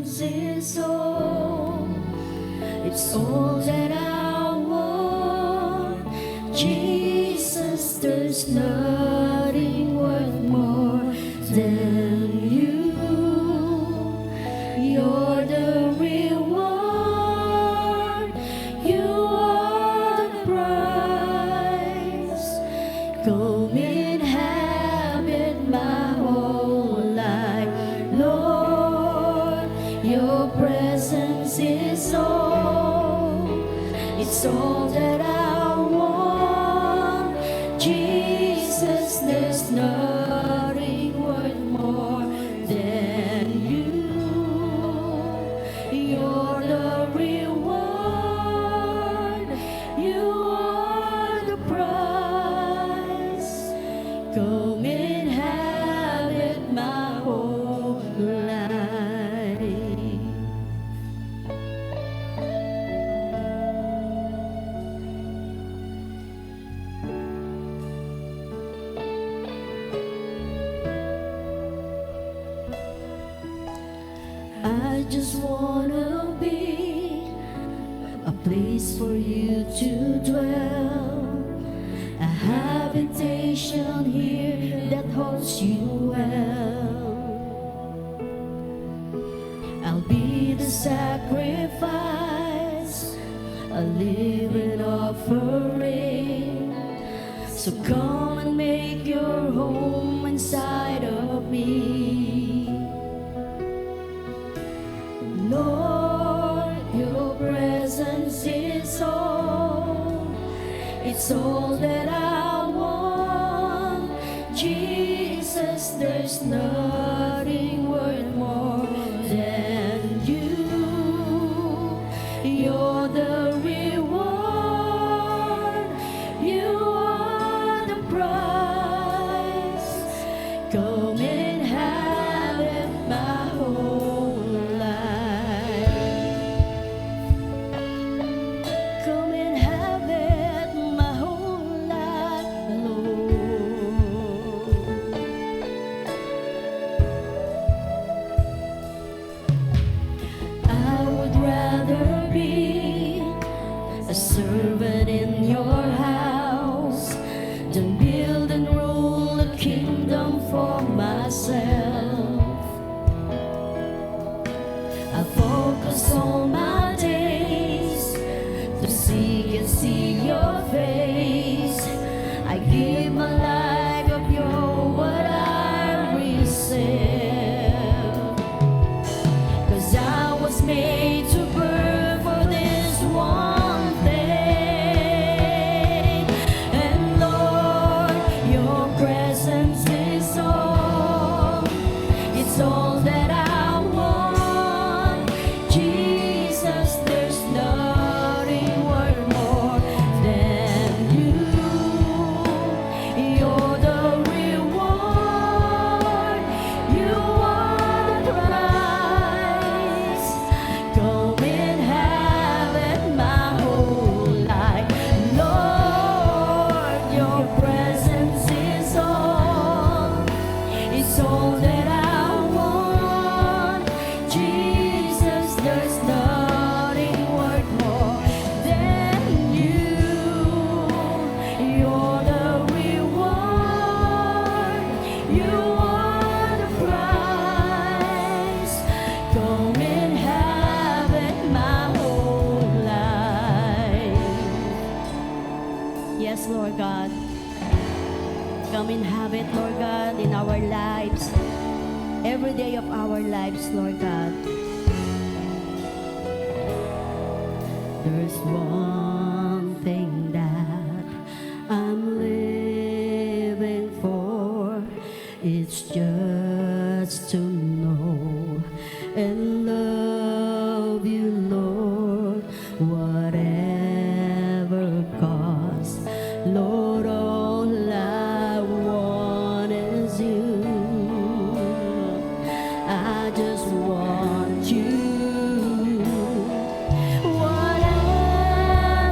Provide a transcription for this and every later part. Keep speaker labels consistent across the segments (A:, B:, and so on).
A: presence is all. It's all that I want. Jesus, there's nothing worth more than you. You're the reward. You are the prize. Come inhabit my whole life, Lord. Your presence is all. It's all that I want. Jesus, there's nothing worth more than you. You're the reward. You are the prize. Come inhabit my whole life. I just wanna be a place for you to dwell, a habitation here that holds you well. I'll be the sacrifice, a living offering. So come and make your home inside of me. Lord, your presence is all. It's all that I want. Jesus, there's nothing worth more than you. You're the reward. You are the prize. Come inhabit my whole life. Come inhabit my whole life, Lord. I would rather be a servant in your house than build and rule a kingdom for myself. I focus all my days to seek and see your face. I give my life of your what I receive. 'Cause I was made to burn for this one thing. And Lord, your presence is all. It's all that I want. Jesus, there's nothing worth more than you. You're the reward. You are the prize. Come inhabit my whole life. Lord, your presence is all. It's all that I want. Jesus, there's nothing worth more than you. You're the reward. You are the prize. Come inhabit my whole life. Yes, Lord God. Come inhabit, Lord God, in our lives. Every day of our lives, Lord God. There's one thing that I'm living for. It's just to know and love you, Lord, whatever cost. Lord, all I want is you. I just want you. Whatever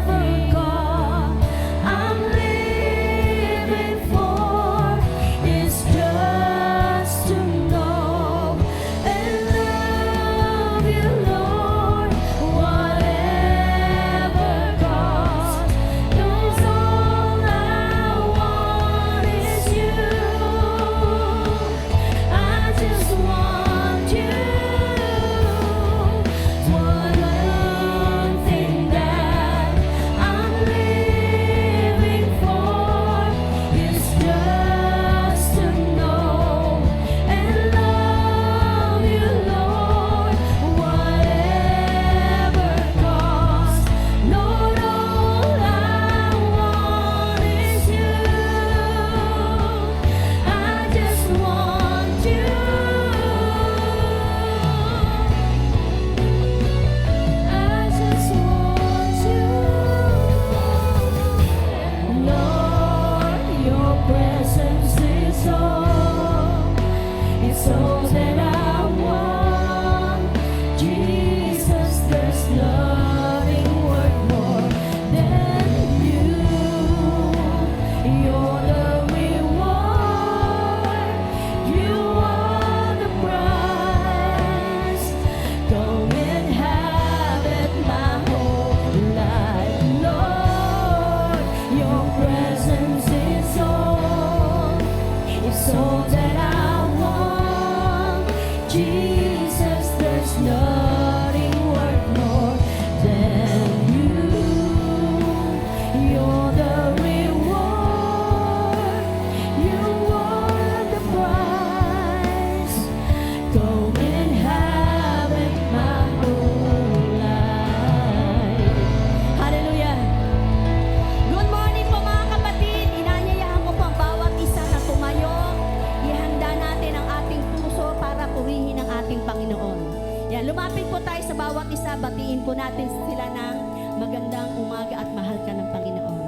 B: Lumapit po tayo sa bawat isa, batiin po natin sila ng magandang umaga at mahal ka ng Panginoon.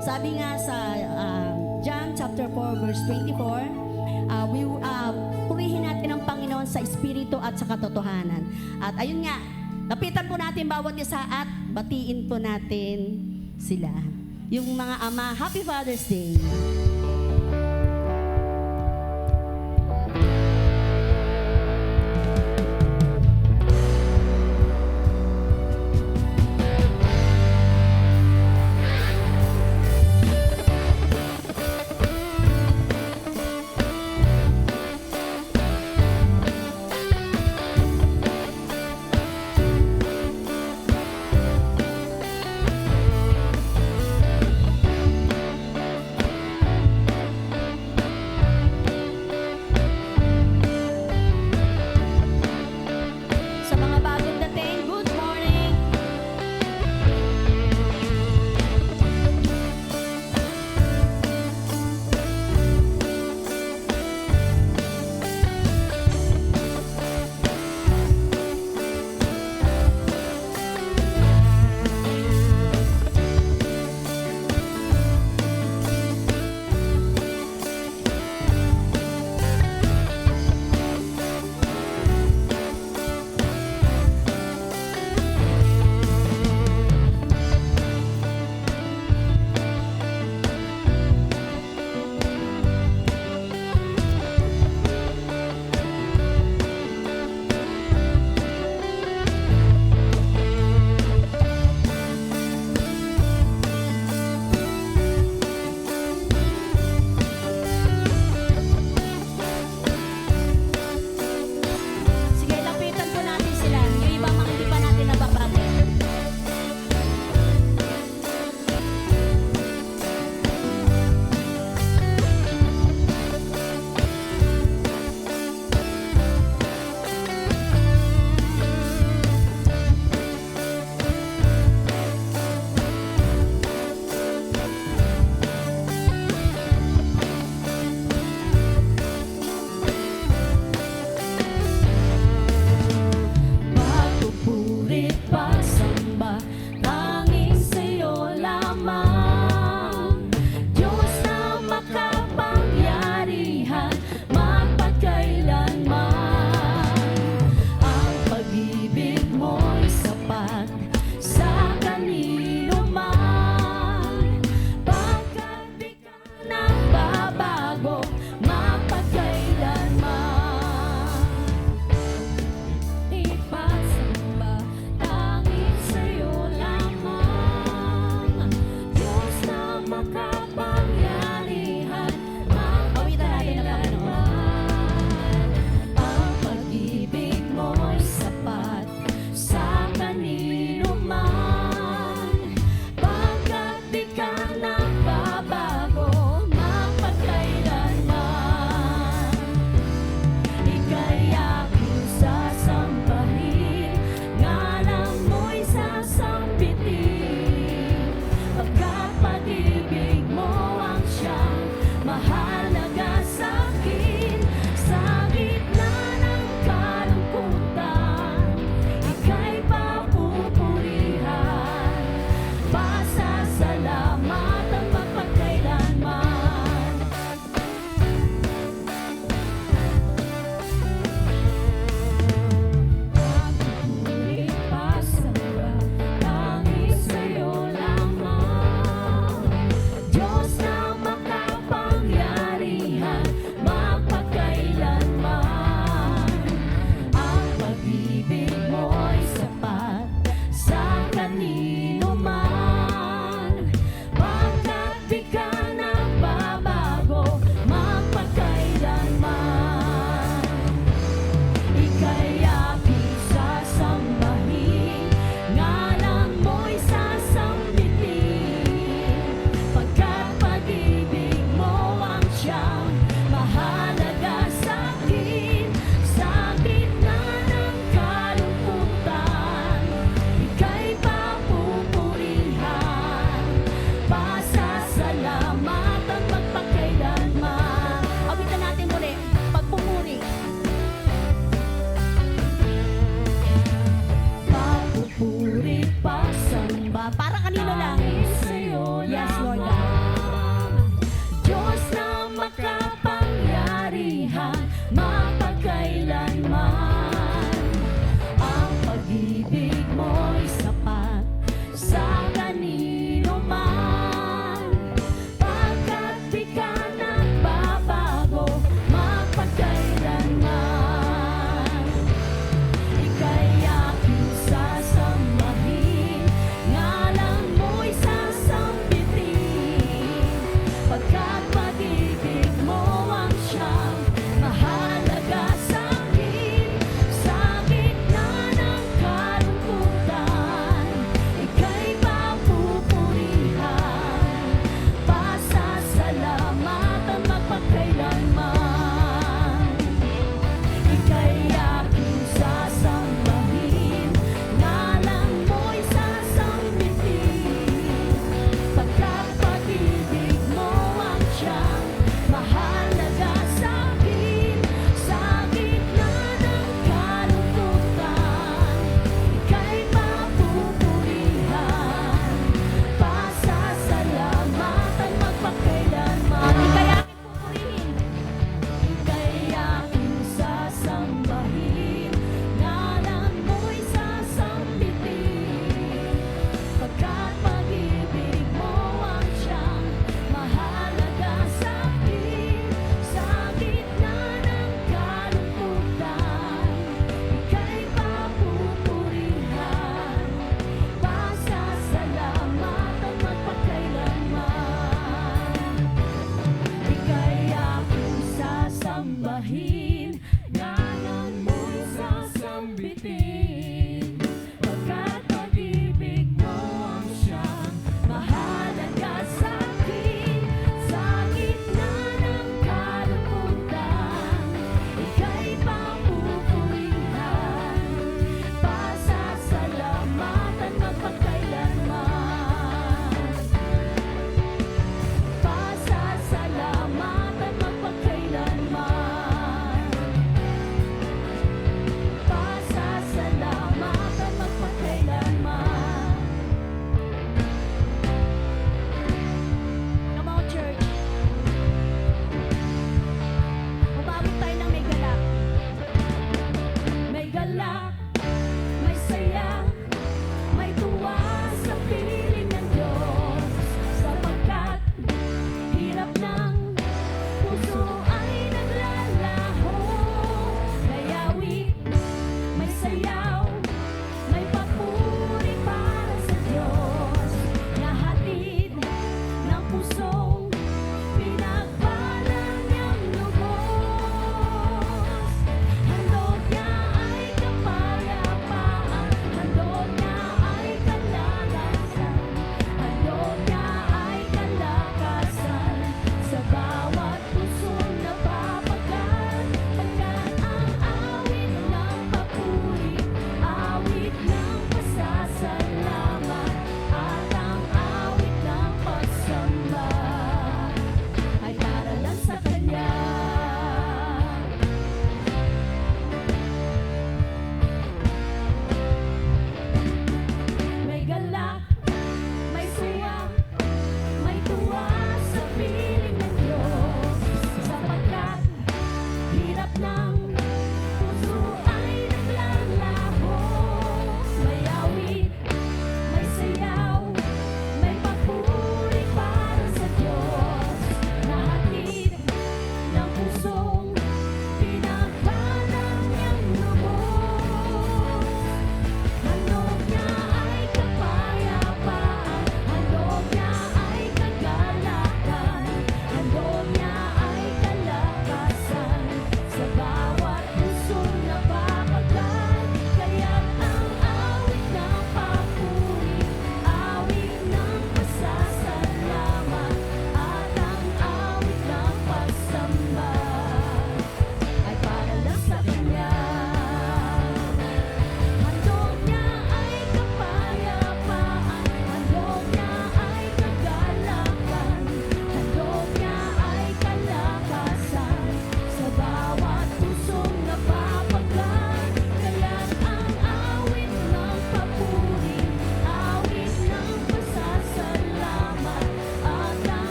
B: Sabi nga sa John chapter 4 verse 24, purihin natin ang Panginoon sa espiritu at sa katotohanan. At ayun nga, lapitan po natin bawat isa at batiin po natin sila. Yung mga ama, Happy Father's Day!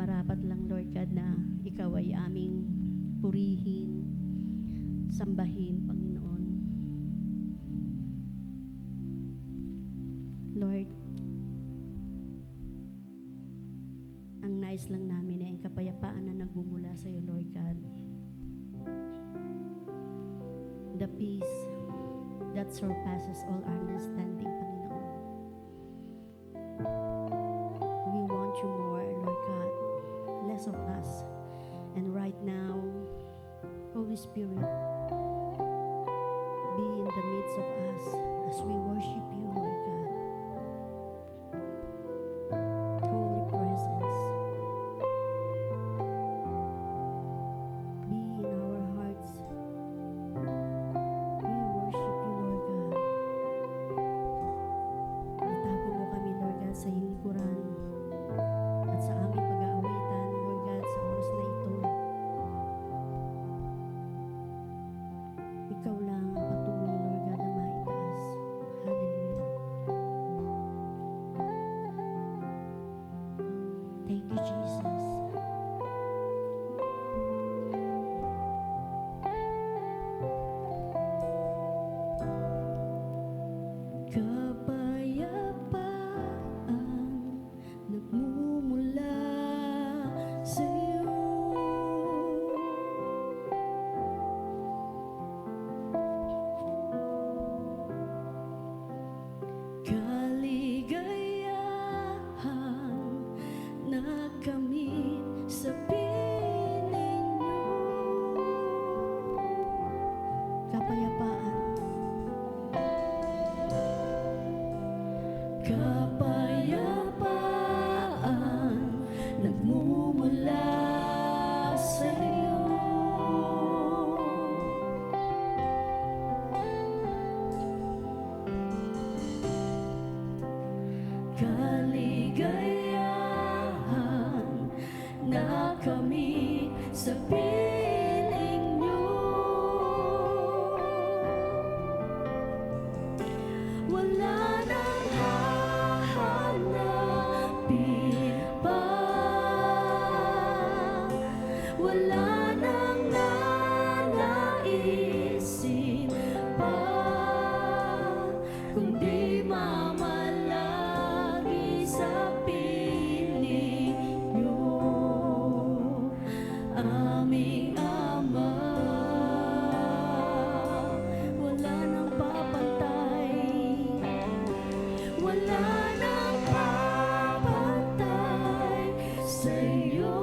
B: nararapat lang, Lord God, na Ikaw ay aming purihin, sambahin, Panginoon. Lord, ang nais lang namin ay ang kapayapaan na nagmumula sa iyo, Lord God. The peace that surpasses all understanding, Panginoon. We want you more, Lord God. Less of us. And right now, Holy Spirit, be in the midst of us as we worship you, Lord God. Holy presence, be in our hearts. We worship you, Lord God. Itago mo kami, Lord God, sa hilikuran at sa aming pag-aawitan, Lord God, sa oras na ito. Ikaw lang ang patuloy, Lord God, na maitaas. Hallelujah. Thank you, Jesus. Kapayapaan nagmumula sa iyo. Kaligayahan nakamit sa piling niyo. Kapayapaan. Kapayapaan nagmumula sa iyo. Kaligayahan nakamit sa piling niyo. Wala nang hahanapin pa, wala nang nanaisin pa, kundi mamalagi sa piling niyo, aming Ama. Wala nang papantay, wala nang papantay sa iyo.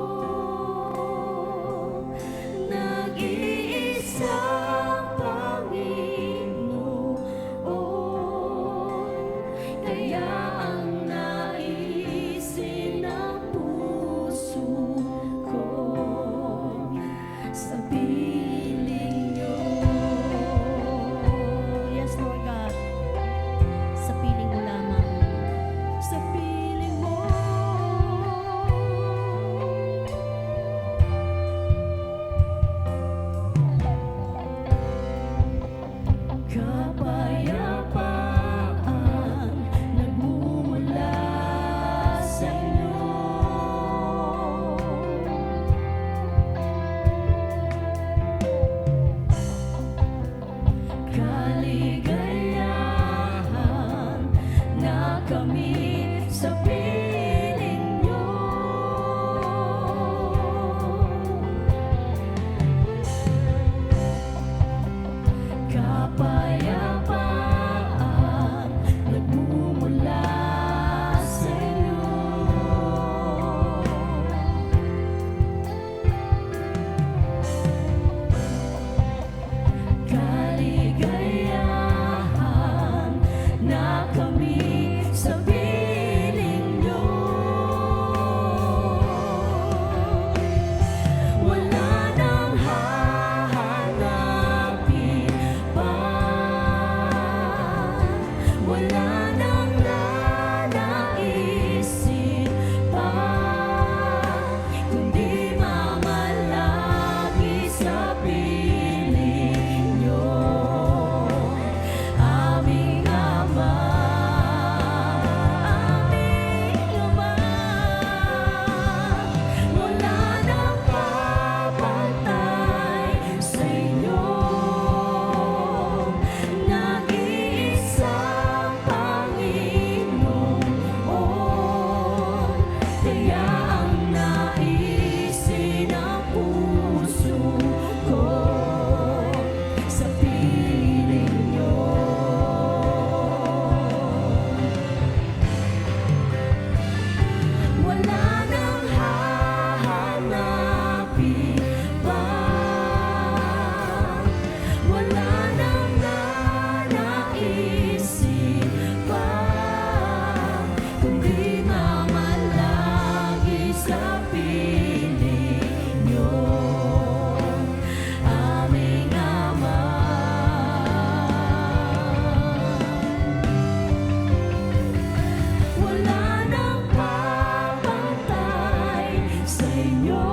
A: iyo,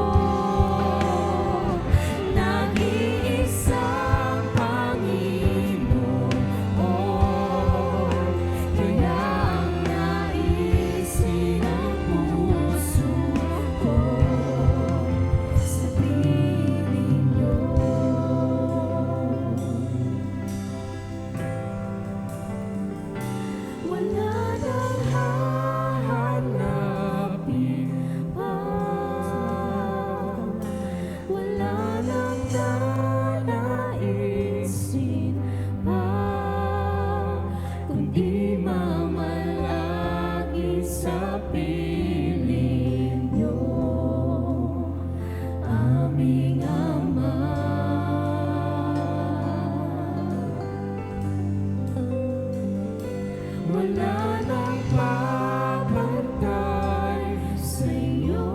A: nag-iisang Panginoon. Kaya ang naisin ng puso ko sa piling niyo. Wala nang hahanapin pa, wala nang nanaisin pa, kundi mamalagi sa piling niyo, aming Ama. Wala nang papantay sa iyo,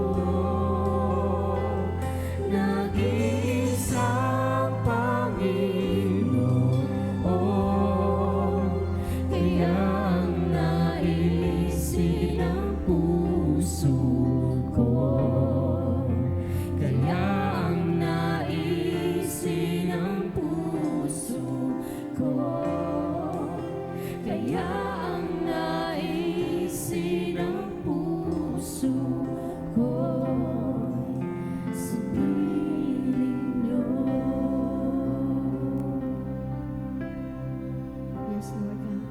A: nag-iisang Panginoon. Kaya ang naisin ng puso ko, kaya ang naisin ng puso ko, kaya ang naisin ng puso ko sa piling niyo.
B: Yes, Lord God.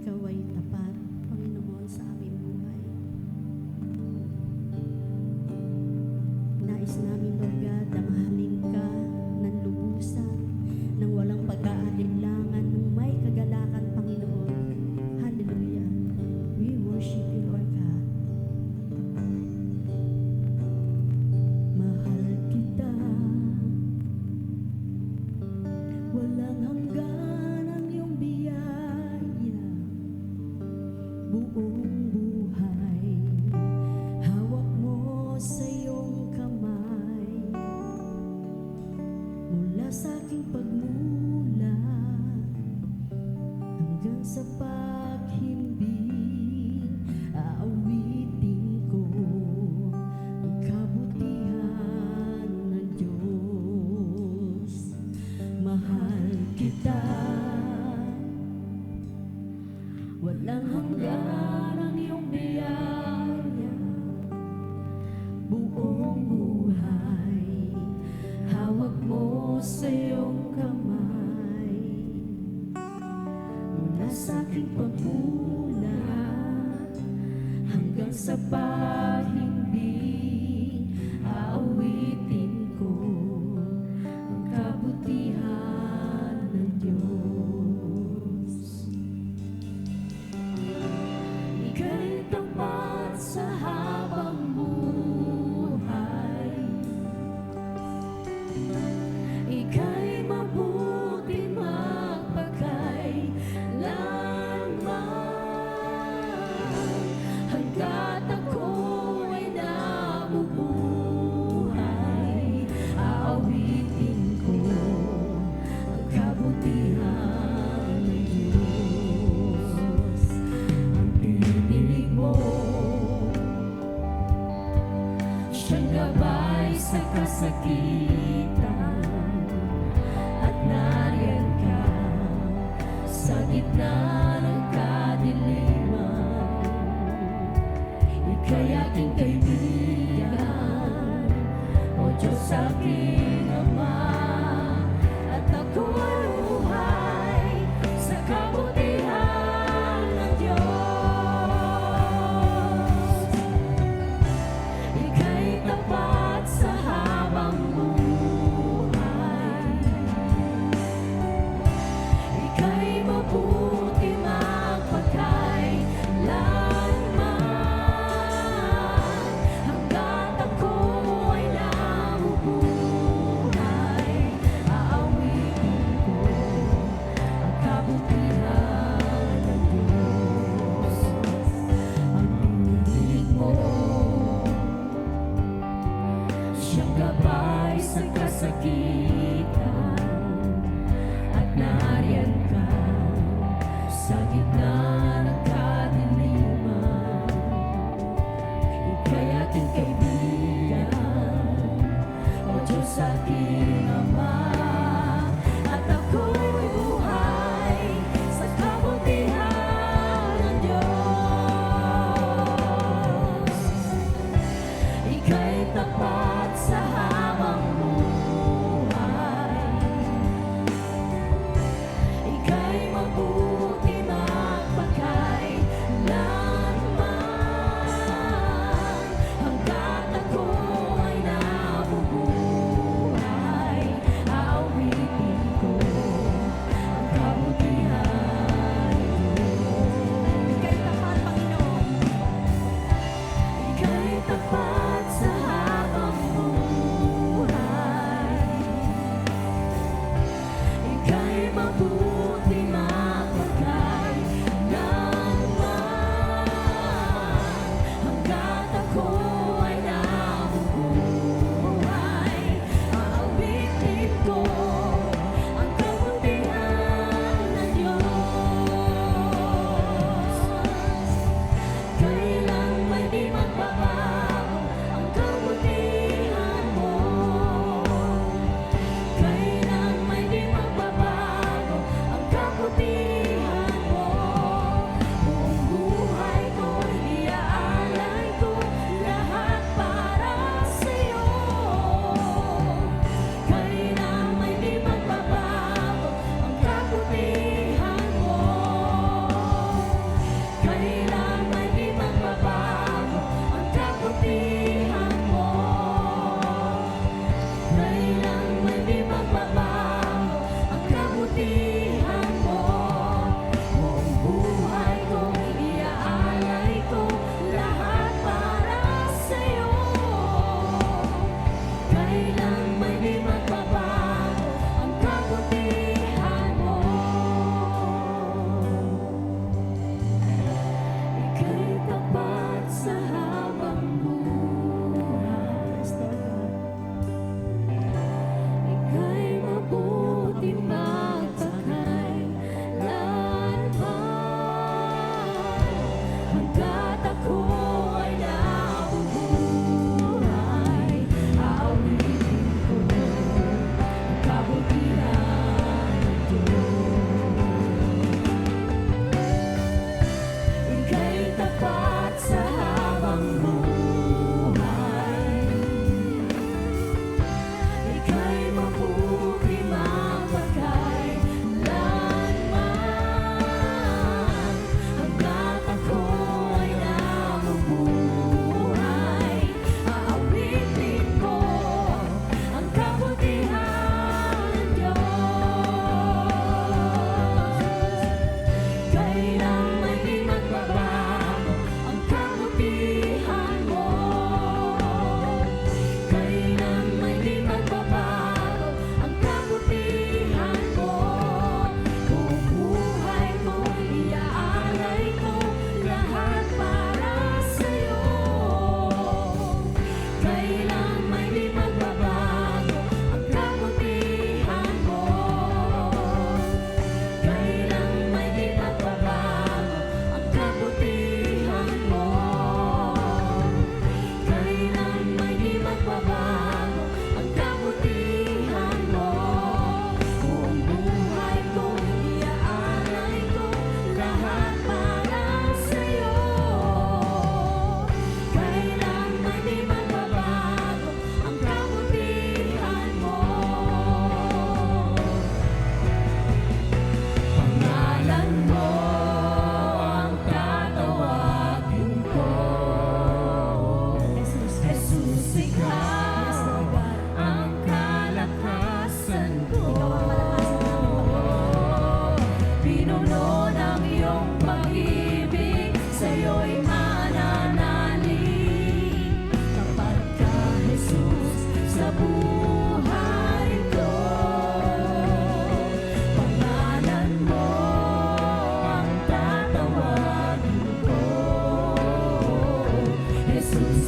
B: Ikaw ay tapat, Panginoon, sa aming buhay. Nais namin, Lord God, na mahalin ka ng lubusan, ng walang pag-aalinlangan, ng may kagalakan, Panginoon. Hallelujah. We worship you, Lord God. Mahal kita, walang hanggan ang iyong biyaya, buong buhay, hawak mo sa iyong kamay, mula sa aking pagmulat hanggang sa paghimbing, aawitin ko ang kabutihan ng Diyos. Mahal kita, walang hanggan ang iyong biyaya, buong buhay, hawak mo sa iyong kamay, mula sa aking pagmulat hanggang sa paghimbing, aawitin ko ang kabutihan ng Diyos. Ika'y tapat sa habang buhay, ika'y mabuti magpakailanman, hanggat ako ay nabubuhay, aawitin ko ang kabutihan ng Diyos. Ang pinilig mo, siyang gabay sa kasakitan, at nariyan ka sa gitna ng kadiliman. Ika'y aking kaibigan, O Diyos aking Ama, at ako'y buhay sa kabutihan ng Diyos. Ika'y tapat sa habang buhay, ika'y mabuti magpakailanman, hanggat ako ay nabubuhay,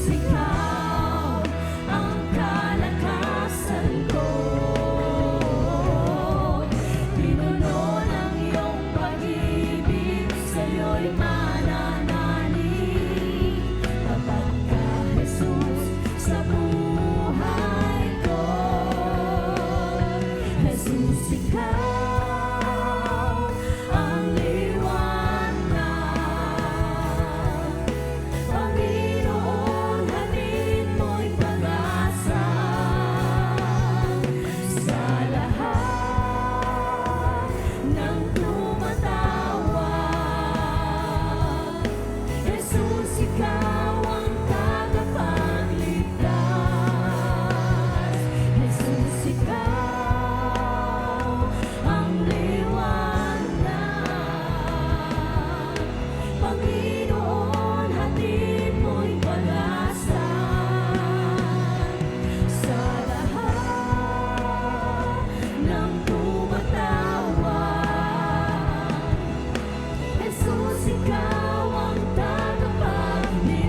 A: ikaw ang kalakasan ko. Pinuno ng iyong pag-ibig, sa'yo'y mananalig. Kapag ka, Jesus, sa buhay ko. Jesus, ikaw ang liwanag. Panginoon, hatid mo'y pag-asa sa lahat ng tumatawag. Jesus, ikaw ang tagapagligtas. Jesus, ikaw ang liwanag. Panginoon, hatid mo'y pag-asa sa lahat ng tumatawag. Jesus, ikaw ang tagapagligtas.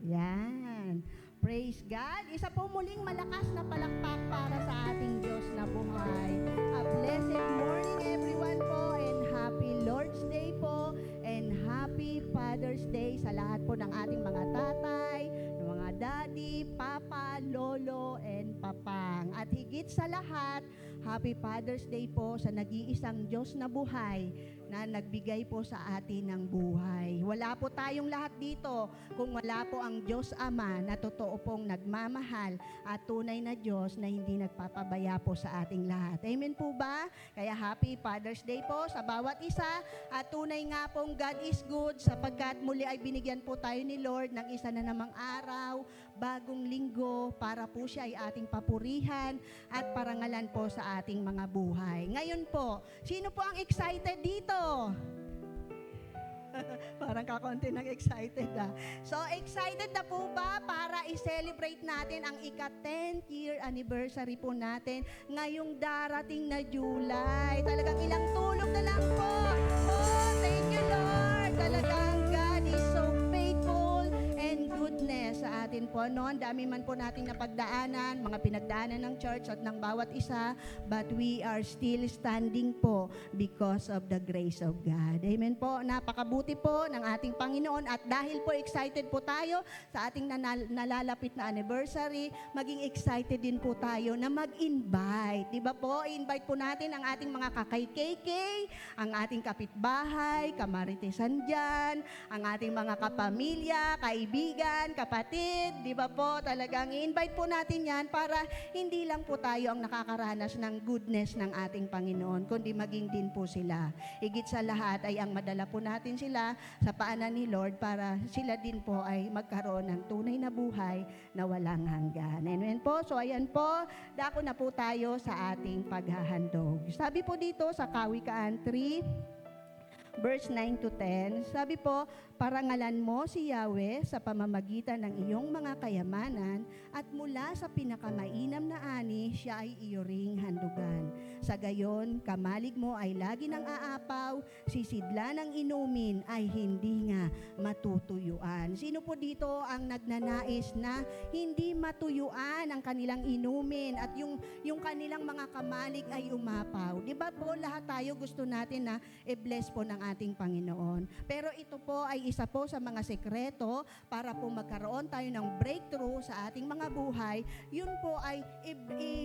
C: Yan. Praise God. Isa po muling malakas na palakpak para sa ating Diyos na buhay. A blessed morning everyone po and happy Lord's Day po and happy Father's Day sa lahat po ng ating mga tatay, ng mga daddy, papa, lolo, and papang. At higit sa lahat, happy Father's Day po sa nag-iisang Diyos na buhay na nagbigay po sa atin ng buhay. Wala po tayong lahat dito kung wala po ang Diyos Ama na totoo pong nagmamahal at tunay na Diyos na hindi nagpapabaya po sa ating lahat. Amen po ba? Kaya happy Father's Day po sa bawat isa at tunay nga pong God is good sapagkat muli ay binigyan po tayo ni Lord ng isa na namang araw, bagong linggo para po siya ay ating papurihan at parangalan po sa ating mga buhay. Ngayon po, sino po ang excited dito? Parang kakonti ng excited So, excited na po ba para i-celebrate natin ang ika-10th year anniversary po natin ngayong darating na July? Talagang ilang tulog na lang po. Oh, thank you Lord. Talagang God is so faithful and goodness sa atin po. No? Ang dami man po nating napagdaanan, mga pinagdaanan ng church at ng bawat isa, but we are still standing po because of the grace of God. Amen po. Napakabuti po ng ating Panginoon at dahil po excited po tayo sa ating nalalapit na anniversary, maging excited din po tayo na mag-invite. Diba po? I-invite po natin ang ating mga kakay-KK, ang ating kapitbahay, kamaritesan dyan, ang ating mga kapamilya, kaibigan, kapatid, di ba po? Talagang i-invite po natin yan para hindi lang po tayo ang nakakaranas ng goodness ng ating Panginoon, kundi maging din po sila. Higit sa lahat ay ang madala po natin sila sa paanan ni Lord para sila din po ay magkaroon ng tunay na buhay na walang hanggan. Amen po? So ayan po, dako na po tayo sa ating paghahandog. Sabi po dito sa Kawikaan 3, verse 9 to 10, sabi po, parangalan mo si Yahweh sa pamamagitan ng iyong mga kayamanan at mula sa pinakamainam na ani, siya ay iyo ring handugan. Sa gayon, kamalig mo ay lagi ng aapaw, sisidla ng inumin ay hindi nga matutuyuan. Sino po dito ang nagnanais na hindi matuyuan ang kanilang inumin at yung kanilang mga kamalig ay umapaw? Di ba po lahat tayo gusto natin na i-bless po ng ating Panginoon. Pero ito po ay isa po sa mga sekreto para po magkaroon tayo ng breakthrough sa ating mga buhay. Yun po ay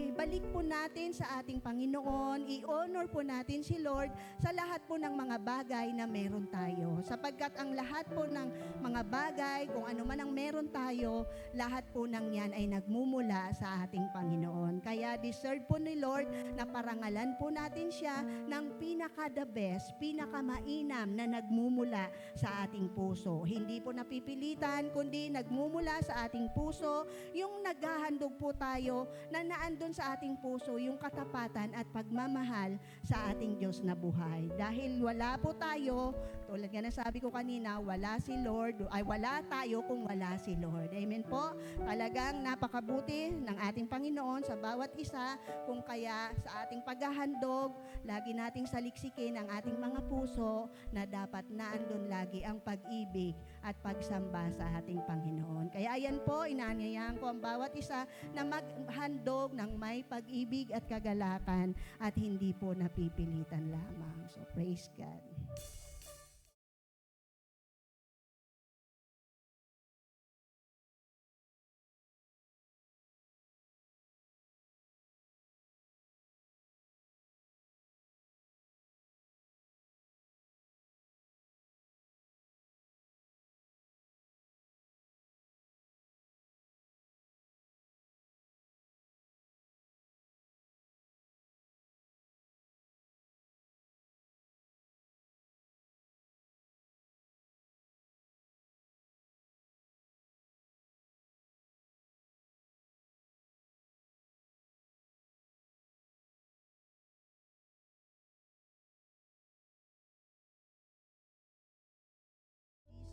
C: ibalik po natin sa ating Panginoon, i-honor po natin si Lord sa lahat po ng mga bagay na meron tayo. Sapagkat ang lahat po ng mga bagay, kung ano man ang meron tayo, lahat po ng yan ay nagmumula sa ating Panginoon. Kaya deserve po ni Lord na parangalan po natin siya ng pinaka-the best, pinaka-mainam na nagmumula sa ating puso. Hindi po napipilitan, kundi nagmumula sa ating puso, yung naghahandog po tayo na naandun sa ating puso, yung katapatan at pagmamahal sa ating Diyos na buhay. Dahil wala po tayo, tulad nga na sabi ko kanina, wala si Lord, ay wala tayo kung wala si Lord. Amen po? Talagang napakabuti ng ating Panginoon sa bawat isa, kung kaya sa ating paghahandog, lagi nating saliksikin ang ating mga puso na dapat naandun lagi ang pag-ibig at pagsamba sa ating Panginoon. Kaya ayan po, inaanyayahan ko ang bawat isa na maghandog ng may pag-ibig at kagalakan at hindi po napipilitan lamang. So praise God.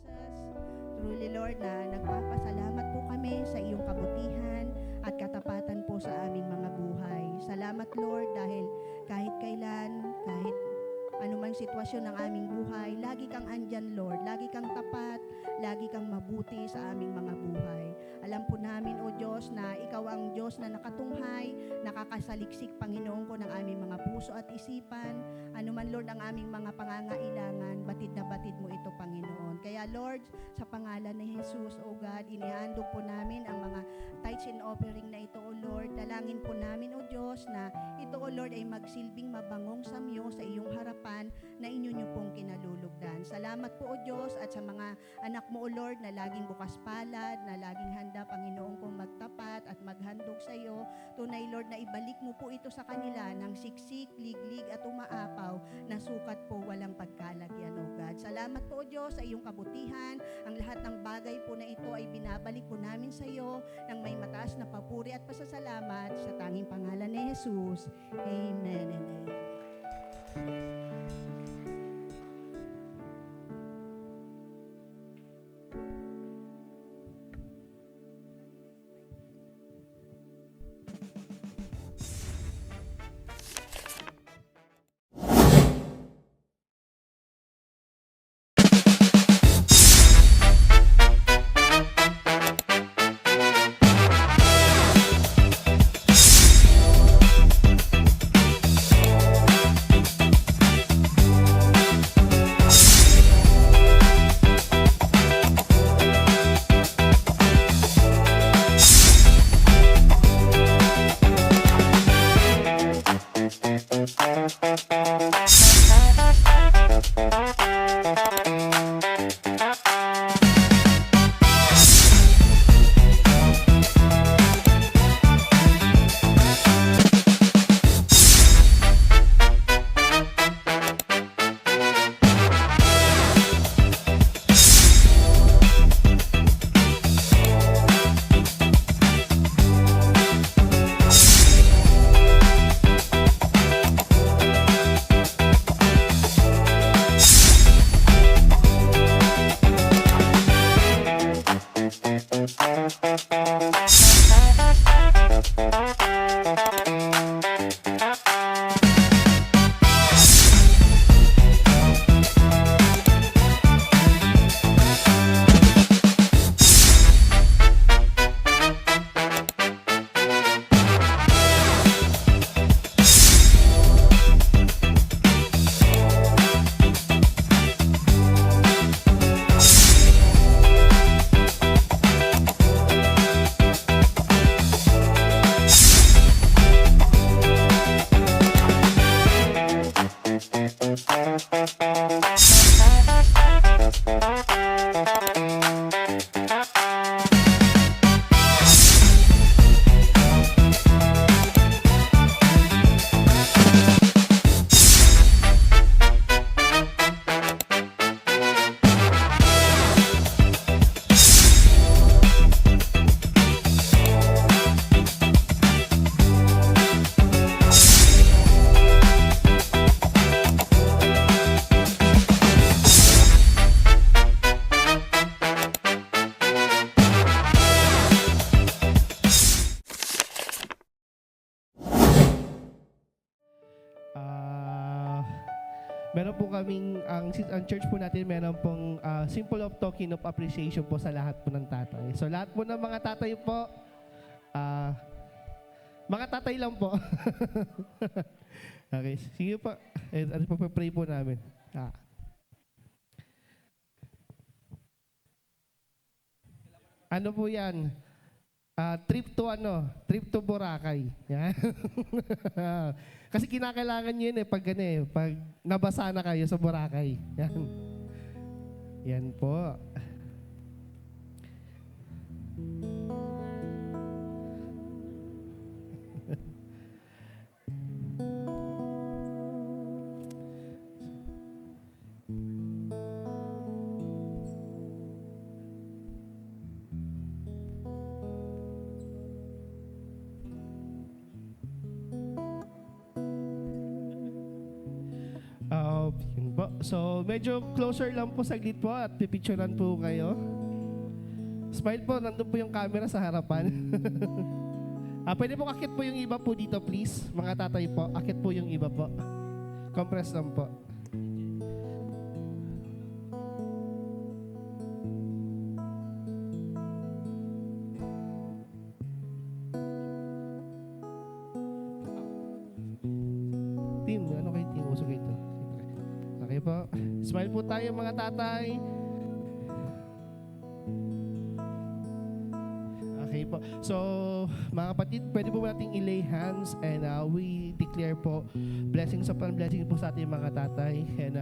C: Jesus, truly Lord, na nagpapasalamat po kami sa iyong kabutihan at katapatan po sa aming mga buhay. Salamat Lord dahil kahit kailan, kahit anumang sitwasyon ng aming buhay, lagi kang andyan Lord, lagi kang tapat, lagi kang mabuti. mabuti sa aming mga buhay. Alam po namin, O Diyos, na Ikaw ang Diyos na nakatunghay, nakakasaliksik, Panginoon ko, ng aming mga puso at isipan. Ano man, Lord, ang aming mga pangangailangan, batid na batid mo ito, Panginoon. Kaya, Lord, sa pangalan ni Jesus, O God, inihandog po namin ang mga tithes and offering na ito, O Lord. Dalangin po namin, O Diyos, na ito, O Lord, ay magsilbing mabangong samyo sa iyong harapan na inyo niyo pong kinalulugdan. Salamat po, O Diyos, at sa mga anak mo, O Lord, na laging bukas palad, na laging handa, Panginoon kong magtapat at maghandog sa iyo. Tunay, Lord, na ibalik mo po ito sa kanila ng siksik, liglig at umaapaw na sukat po walang pagkalagyan, O God. Salamat po, O Diyos, sa iyong kabutihan. Ang lahat ng bagay po na ito ay binabalik po namin sa iyo ng may mataas na papuri at pasasalamat sa tanging pangalan ni Jesus. Amen and amen.
D: Meron po kaming, ang church po natin, meron pong simple of token of appreciation po sa lahat po ng tatay. So lahat po ng mga tatay po, mga tatay lang po. Okay, sige po. Ano po, pray po namin. Ano po yan? Trip to Boracay. Yan. Kasi kinakailangan nyo yun pag nabasa na kayo sa Boracay. Yan. Yan po. Yun po. So, medyo closer lang po saglit po at pipicturean po kayo. Smile po, nandun po yung camera sa harapan. Pwede po akit po yung iba po dito, please. Mga tatay po, akit po yung iba po. Compress lang po. Smile po tayo mga tatay. Okay po. So, mga kapatid, pwede po nating i-lay hands and we declare po blessings upon blessings po sa ating mga tatay. And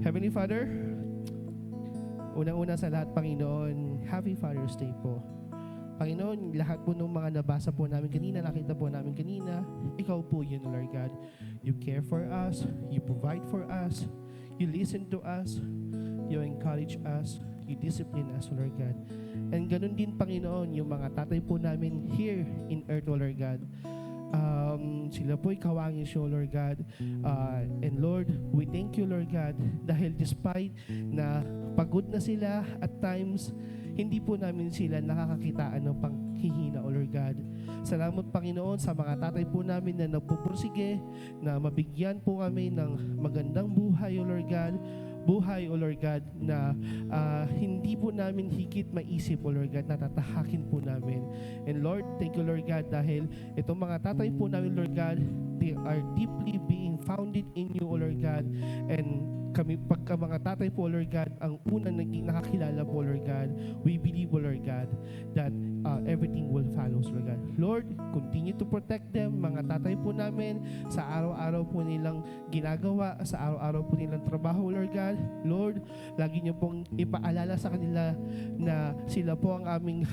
D: Heavenly Father, unang-una sa lahat, Panginoon, Happy Father's Day po. Panginoon, lahat po ng mga nabasa po namin kanina, nakita po namin kanina, Ikaw po yun, Lord God. You care for us, You provide for us, You listen to us, You encourage us, You discipline us, Lord God. And ganun din, Panginoon, yung mga tatay po namin here in earth, Lord God. Sila po'y kawangin siyo, Lord God. And Lord, we thank You, Lord God, dahil despite na pagod na sila at times, hindi po namin sila nakakakitaan ng panghihina, O Lord God. Salamat, Panginoon, sa mga tatay po namin na nagpupursige, na mabigyan po kami ng magandang buhay, O Lord God. Buhay, O Lord God, na hindi po namin higit maisip, O Lord God, na tatahakin po namin. And Lord, thank You, Lord God, dahil itong mga tatay po namin, Lord God, they are deeply being founded in You, O Lord God. And kami, pagka mga tatay po, Lord God, ang unang naging nakakilala po, Lord God, we believe, O Lord God, that everything will follow, Lord God. Lord, continue to protect them, mga tatay po namin, sa araw-araw po nilang ginagawa, sa araw-araw po nilang trabaho, Lord God. Lord, lagi niyo pong ipaalala sa kanila na sila po ang aming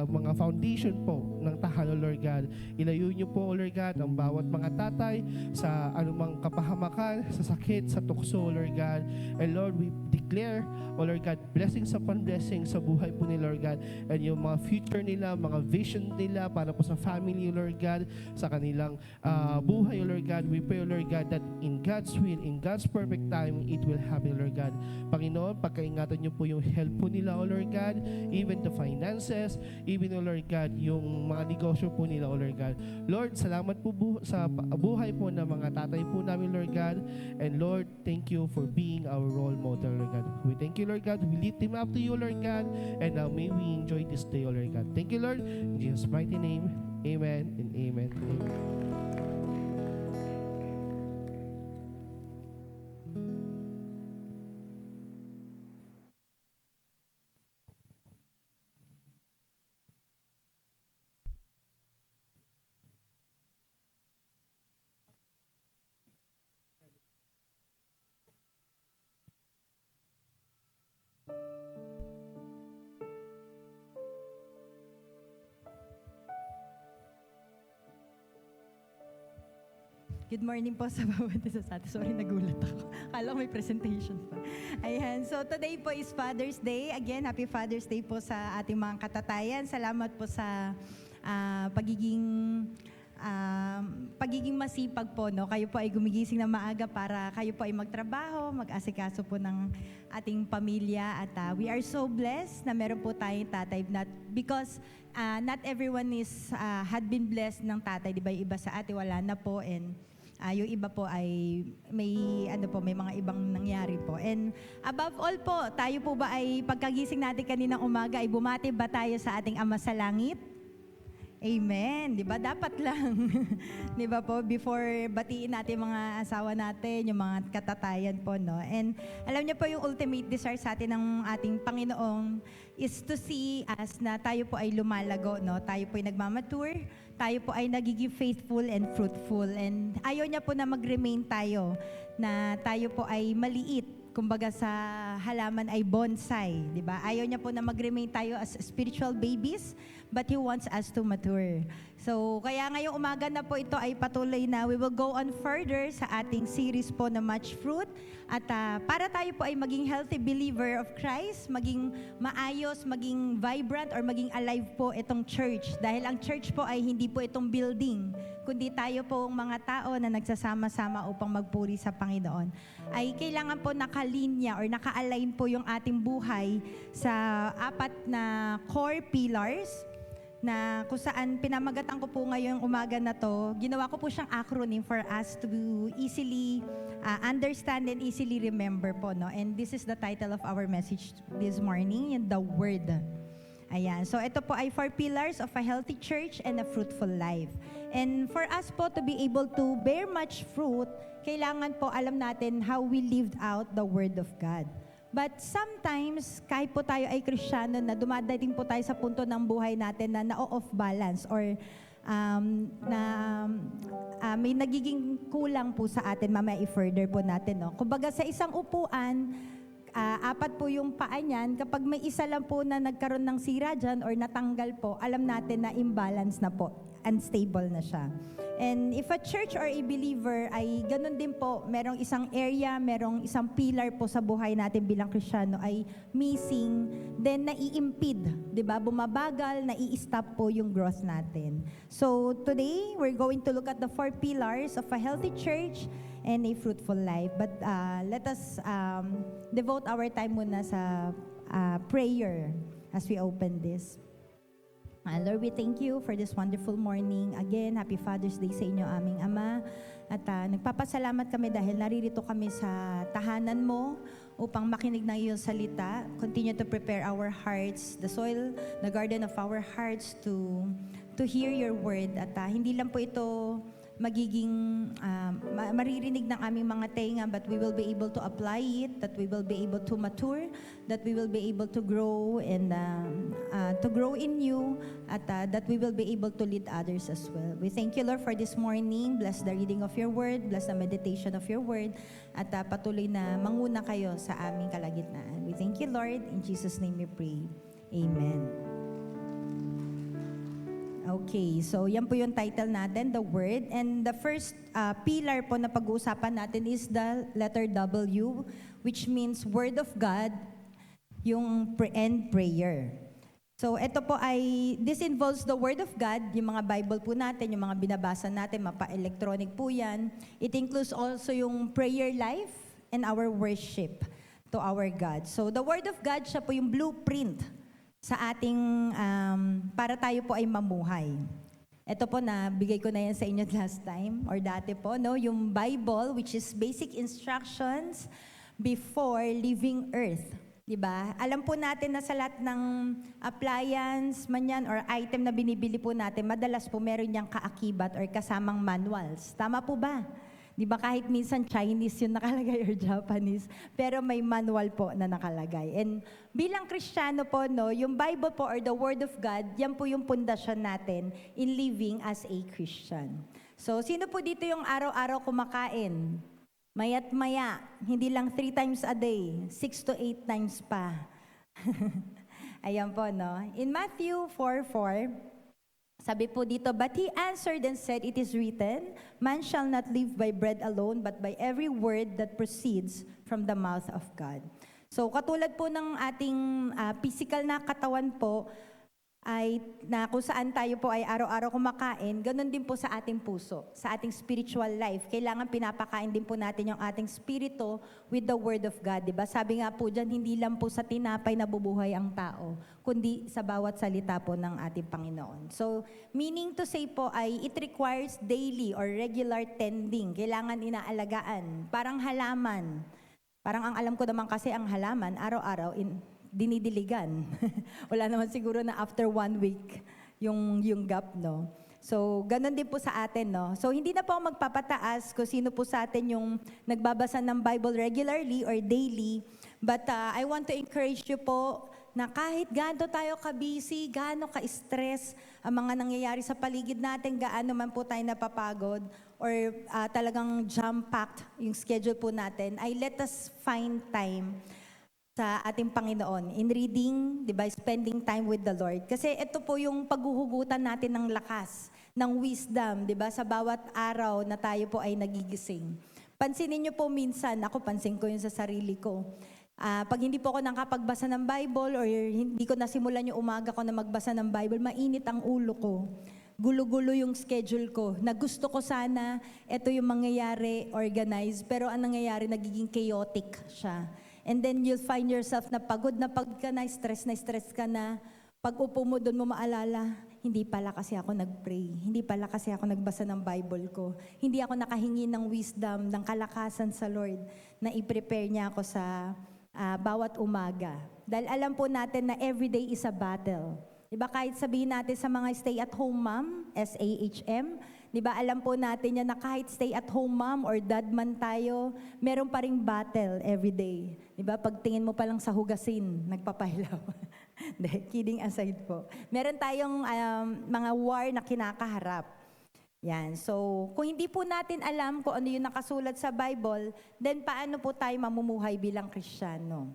D: mga foundation po ng tahanan, Lord God. Ilayo niyo po, Lord God, ang bawat mga tatay sa anumang kapahamakan, sa sakit, sa tukso, Lord God. And Lord, we declare, O Lord God, blessings upon blessings sa buhay po ni Lord God, and yung mga future nila, mga vision nila para po sa family, O Lord God, sa kanilang buhay, O Lord God. We pray, O Lord God, that in God's will, in God's perfect time, it will happen, Lord God. Panginoon, pagkaingatan niyo po yung help po nila, O Lord God, even the finances, even, O Lord God, yung mga negosyo po nila, O Lord God. Lord, salamat po sa buhay po ng mga tatay po namin, Lord God. And Lord, thank You for being our role model, Lord God. We thank You, Lord God. We lift him up to You, Lord God. And now may we enjoy this day, O Lord God. Thank You, Lord. In Jesus' mighty name, amen and amen. Amen.
B: Good morning po sa bawat isa sa atin. Sorry, nagulat ako. Kala ko may presentation pa. Ayan. So, today po is Father's Day. Again, Happy Father's Day po sa ating mga katatayan. Salamat po sa pagiging masipag po. No? Kayo po ay gumigising na maaga para kayo po ay magtrabaho, mag-asikaso po ng ating pamilya. At we are so blessed na meron po tayong tatay. Because not everyone had been blessed ng tatay. Di ba? Yung iba sa ate, wala na po. And yung iba po ay may mga ibang nangyari po. And above all po, tayo po ba ay pagkagising natin kaninang umaga ay bumati ba tayo sa ating Ama sa Langit? Amen. 'Di ba? Dapat lang. 'Di ba po? Before batiin natin mga asawa natin, yung mga katatayan po, no? And alam niyo po yung ultimate desire sa atin ng ating Panginoong is to see us na tayo po ay lumalago, no? Tayo po ay nagmamature, tayo po ay nagiging faithful and fruitful. And ayaw niya po na mag-remain tayo, na tayo po ay maliit. Kumbaga sa halaman ay bonsai, di ba? Ayaw niya po na mag-remain tayo as spiritual babies, but He wants us to mature. So, kaya ngayong umaga na po ito ay patuloy na we will go on further sa ating series po na Much Fruit. At para tayo po ay maging healthy believer of Christ, maging maayos, maging vibrant, or maging alive po itong church. Dahil ang church po ay hindi po itong building, kundi tayo po mga tao na nagsasama-sama upang magpuri sa Panginoon. Ay kailangan po nakalinya or naka-align po yung ating buhay sa apat na core pillars na kung saan pinamagatan ko po ngayong umaga na to. Ginawa ko po siyang acronym for us to easily understand and easily remember po, no? And this is the title of our message this morning, the Word.
E: Ayan. So ito po ay 4 pillars of a healthy church and a fruitful life. And for us po to be able to bear much fruit, kailangan po alam natin how we lived out the Word of God. But sometimes, kahit po tayo ay Kristiyano na dumadating po tayo sa punto ng buhay natin na na-off balance or may nagiging kulang po sa atin, mamaya i-further po natin. No? Kumbaga sa isang upuan, 4 po yung paa niyan. Kapag may isa lang po na nagkaroon ng sira dyan or natanggal po, alam natin na imbalance na po, unstable na siya. And if a church or a believer ay ganun din po, merong isang area, merong isang pillar po sa buhay natin bilang Kristiyano ay missing, then nai-impede, di ba? Bumabagal, nai-stop po yung growth natin. So today, we're going to look at the 4 pillars of a healthy church and a fruitful life. But let us devote our time muna sa prayer as we open this. Lord, we thank you for this wonderful morning. Again, Happy Father's Day sa inyo, aming Ama. At nagpapasalamat kami dahil naririto kami sa tahanan mo upang makinig ng iyong salita. Continue to prepare our hearts, the soil, the garden of our hearts to hear your word. At hindi lang po ito magiging maririnig ng aming mga tenga, but we will be able to apply it, that we will be able to mature, that we will be able to grow and to grow in you, at that we will be able to lead others as well. We thank you, Lord, for this morning. Bless the reading of your word, bless the meditation of your word, at patuloy na manguna kayo sa aming kalagitnaan. We thank you, Lord. In Jesus' name we pray. Amen. Okay, so yan po yung title natin, the Word. And the first pillar po na pag-uusapan natin is the letter W, which means Word of God, yung and prayer. So ito po ay, this involves the Word of God, yung mga Bible po natin, yung mga binabasa natin, mapa-electronic po yan. It includes also yung prayer life and our worship to our God. So the Word of God, siya po yung blueprint sa ating, para tayo po ay mamuhay. Ito po na, bigay ko na yan sa inyo last time, or dati po, no? Yung Bible, which is basic instructions before leaving earth. Diba? Alam po natin na sa lahat ng appliance, man yan, or item na binibili po natin, madalas po meron niyang kaakibat or kasamang manuals. Tama po ba? Diba kahit minsan Chinese yung nakalagay or Japanese, pero may manual po na nakalagay. And bilang Kristiyano po, no, yung Bible po or the Word of God, yan po yung pundasyon natin in living as a Christian. So, sino po dito yung araw-araw kumakain? Maya't maya, hindi lang 3 times a day, 6 to 8 times pa. Ayan po, no? In Matthew 4:4, sabi po dito, but he answered and said, it is written, man shall not live by bread alone, but by every word that proceeds from the mouth of God. So katulad po ng ating physical na katawan po, ay na kung saan tayo po ay araw-araw kumakain, ganun din po sa ating puso, sa ating spiritual life. Kailangan pinapakain din po natin yung ating spirito with the Word of God. Diba? Sabi nga po dyan, hindi lang po sa tinapay nabubuhay ang tao, kundi sa bawat salita po ng ating Panginoon. So, meaning to say po ay it requires daily or regular tending. Kailangan inaalagaan. Parang halaman. Parang ang alam ko naman kasi ang halaman, araw-araw dinidiligan. Wala naman siguro na after 1 week yung gap, no? So, ganun din po sa atin, no? So, hindi na po ako magpapataas kung sino po sa atin yung nagbabasa ng Bible regularly or daily. But I want to encourage you po na kahit gaano tayo ka-busy, gaano ka-stress, ang mga nangyayari sa paligid natin, gaano man po tayo napapagod, or talagang jam-packed yung schedule po natin, ay let us find time sa ating Panginoon in reading, di ba, spending time with the Lord. Kasi ito po yung paghuhugutan natin ng lakas, ng wisdom, di ba, sa bawat araw na tayo po ay nagigising. Pansinin niyo po minsan, ako pansin ko yun sa sarili ko. Pag hindi po ako nakapagbasa ng Bible or hindi ko nasimulan yung umaga ko na magbasa ng Bible, mainit ang ulo ko. Gulo-gulo yung schedule ko, na gusto ko sana, ito yung mangyayari, organized, pero ang nangyayari, nagiging chaotic siya. And then you'll find yourself na pagod ka na, stress ka na. Pag upo mo doon mo maalala, hindi pala kasi ako nag-pray. Hindi pala kasi ako nagbasa ng Bible ko. Hindi ako nakahingi ng wisdom, ng kalakasan sa Lord na i-prepare niya ako sa bawat umaga. Dahil alam po natin na everyday is a battle. Diba kahit sabihin natin sa mga stay-at-home mom, SAHM, diba alam po natin yan na kahit stay-at-home mom or dad man tayo, meron pa ring battle everyday. Diba pagtingin mo pa lang sa hugasin, nagpapahilaw. Kidding aside po. Meron tayong mga war na kinakaharap. Yan. So, kung hindi po natin alam kung ano yung nakasulat sa Bible, then paano po tayo mamumuhay bilang Kristiyano?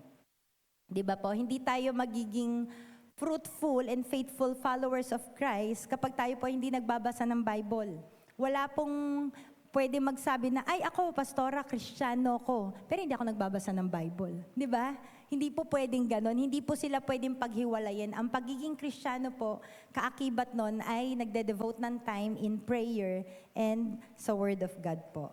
E: Diba po? Hindi tayo magiging fruitful and faithful followers of Christ kapag tayo po hindi nagbabasa ng Bible. Wala pong pwede magsabi na, ay ako, pastora, Kristiyano ko, pero hindi ako nagbabasa ng Bible. Di ba? Hindi po pwedeng ganon. Hindi po sila pwedeng paghiwalayin. Ang pagiging Kristiyano po, kaakibat nun ay nagde-devote ng time in prayer and sa Word of God po.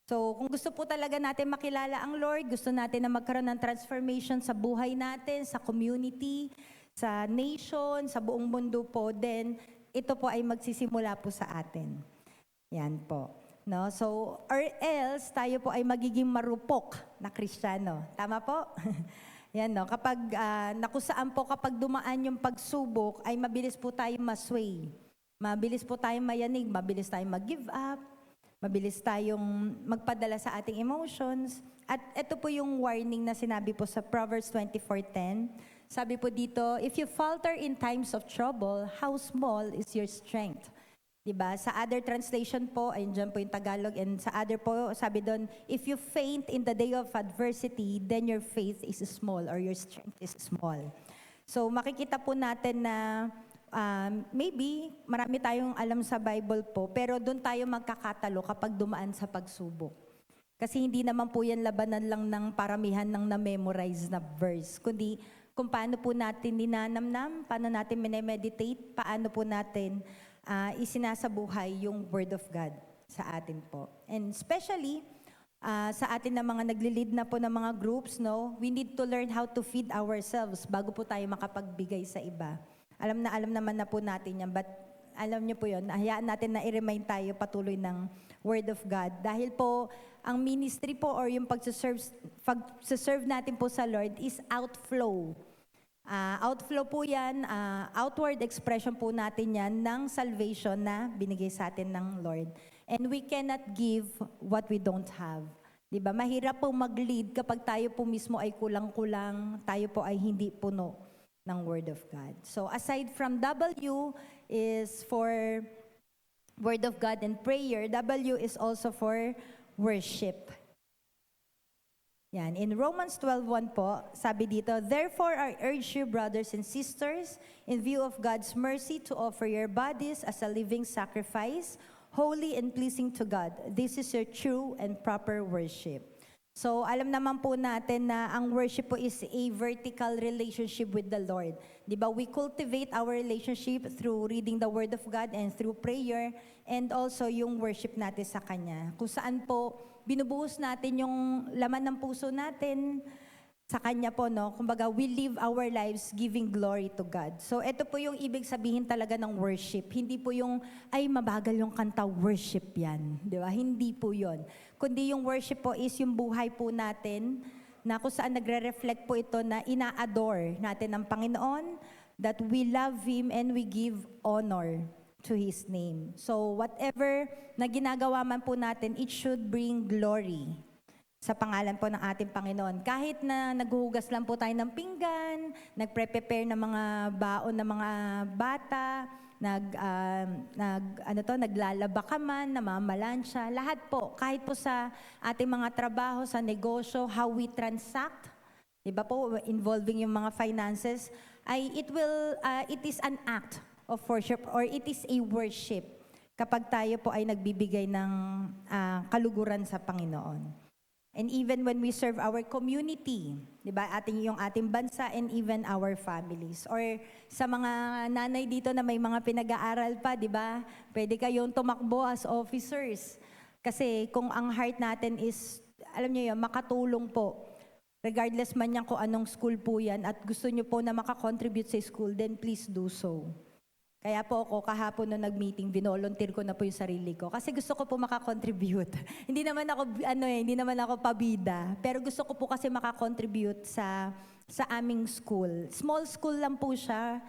E: So, kung gusto po talaga natin makilala ang Lord, gusto natin na magkaroon ng transformation sa buhay natin, sa community, sa nation, sa buong mundo po, then ito po ay magsisimula po sa atin. Yan po. No? So, or else, tayo po ay magiging marupok na Kristiyano. Tama po? Yan, no? Kapag, nakusaan po kapag dumaan yung pagsubok, ay mabilis po tayo masway. Mabilis po tayong mayanig, mabilis tayong mag-give up, mabilis tayong magpadala sa ating emotions. At ito po yung warning na sinabi po sa Proverbs 24:10. Sabi po dito, if you falter in times of trouble, how small is your strength? Diba? Sa other translation po, ayun dyan po yung Tagalog, and sa other po, sabi doon, if you faint in the day of adversity, then your faith is small or your strength is small. So makikita po natin na maybe marami tayong alam sa Bible po, pero doon tayo magkakatalo kapag dumaan sa pagsubok. Kasi hindi naman po yan labanan lang ng paramihan ng na-memorize na verse, kundi kung paano po natin ninanamnam, paano natin minemeditate, paano po natin isinasabuhay yung Word of God sa atin po. And especially, sa atin na mga nagli-lead na po ng mga groups, no, we need to learn how to feed ourselves bago po tayo makapagbigay sa iba. Alam naman na po natin yan, but alam niyo po yun, hayaan natin na i-remind tayo patuloy ng Word of God. Dahil po, ang ministry po or yung pag-serve natin po sa Lord is outflow. Outflow po yan, outward expression po natin yan ng salvation na binigay sa atin ng Lord. And we cannot give what we don't have. Diba? Mahirap po mag-lead kapag tayo po mismo ay kulang-kulang, tayo po ay hindi puno ng Word of God. So aside from W is for Word of God and prayer, W is also for worship. Yan. In Romans 12:1 po, sabi dito, therefore I urge you, brothers and sisters, in view of God's mercy, to offer your bodies as a living sacrifice, holy and pleasing to God. This is your true and proper worship. So, alam naman po natin na ang worship po is a vertical relationship with the Lord. Di ba? We cultivate our relationship through reading the Word of God and through prayer, and also yung worship natin sa Kanya. Kung saan po, binubuhos natin yung laman ng puso natin sa Kanya po, no? Kumbaga, we live our lives giving glory to God. So, ito po yung ibig sabihin talaga ng worship. Hindi po yung, ay, mabagal yung kanta, worship yan. Di ba? Hindi po yon. Kundi yung worship po is yung buhay po natin na kung saan nagre-reflect po ito na ina-adore natin ang Panginoon, that we love Him and we give honor to His name. So, whatever na ginagawa man po natin, it should bring glory sa pangalan po ng ating Panginoon. Kahit na naghuhugas lang po tayo ng pinggan, nagpre-prepare ng mga baon ng mga bata, naglalaba ka man, namamalansya, lahat po, kahit po sa ating mga trabaho, sa negosyo, how we transact, di ba po, involving yung mga finances, ay it is an act of worship or it is a worship kapag tayo po ay nagbibigay ng kaluguran sa Panginoon. And even when we serve our community, di ba, yung ating bansa and even our families. Or sa mga nanay dito na may mga pinag-aaral pa, di ba, pwede kayong tumakbo as officers. Kasi kung ang heart natin is, alam niyo yun, makatulong po. Regardless man yan kung anong school po yan at gusto niyo po na makakontribute sa school, then please do so. Kaya po ako kahapon nung nag-meeting, binolunteer ko na po yung sarili ko. Kasi gusto ko po makakontribute. Hindi naman ako pabida. Pero gusto ko po kasi makakontribute sa aming school. Small school lang po siya.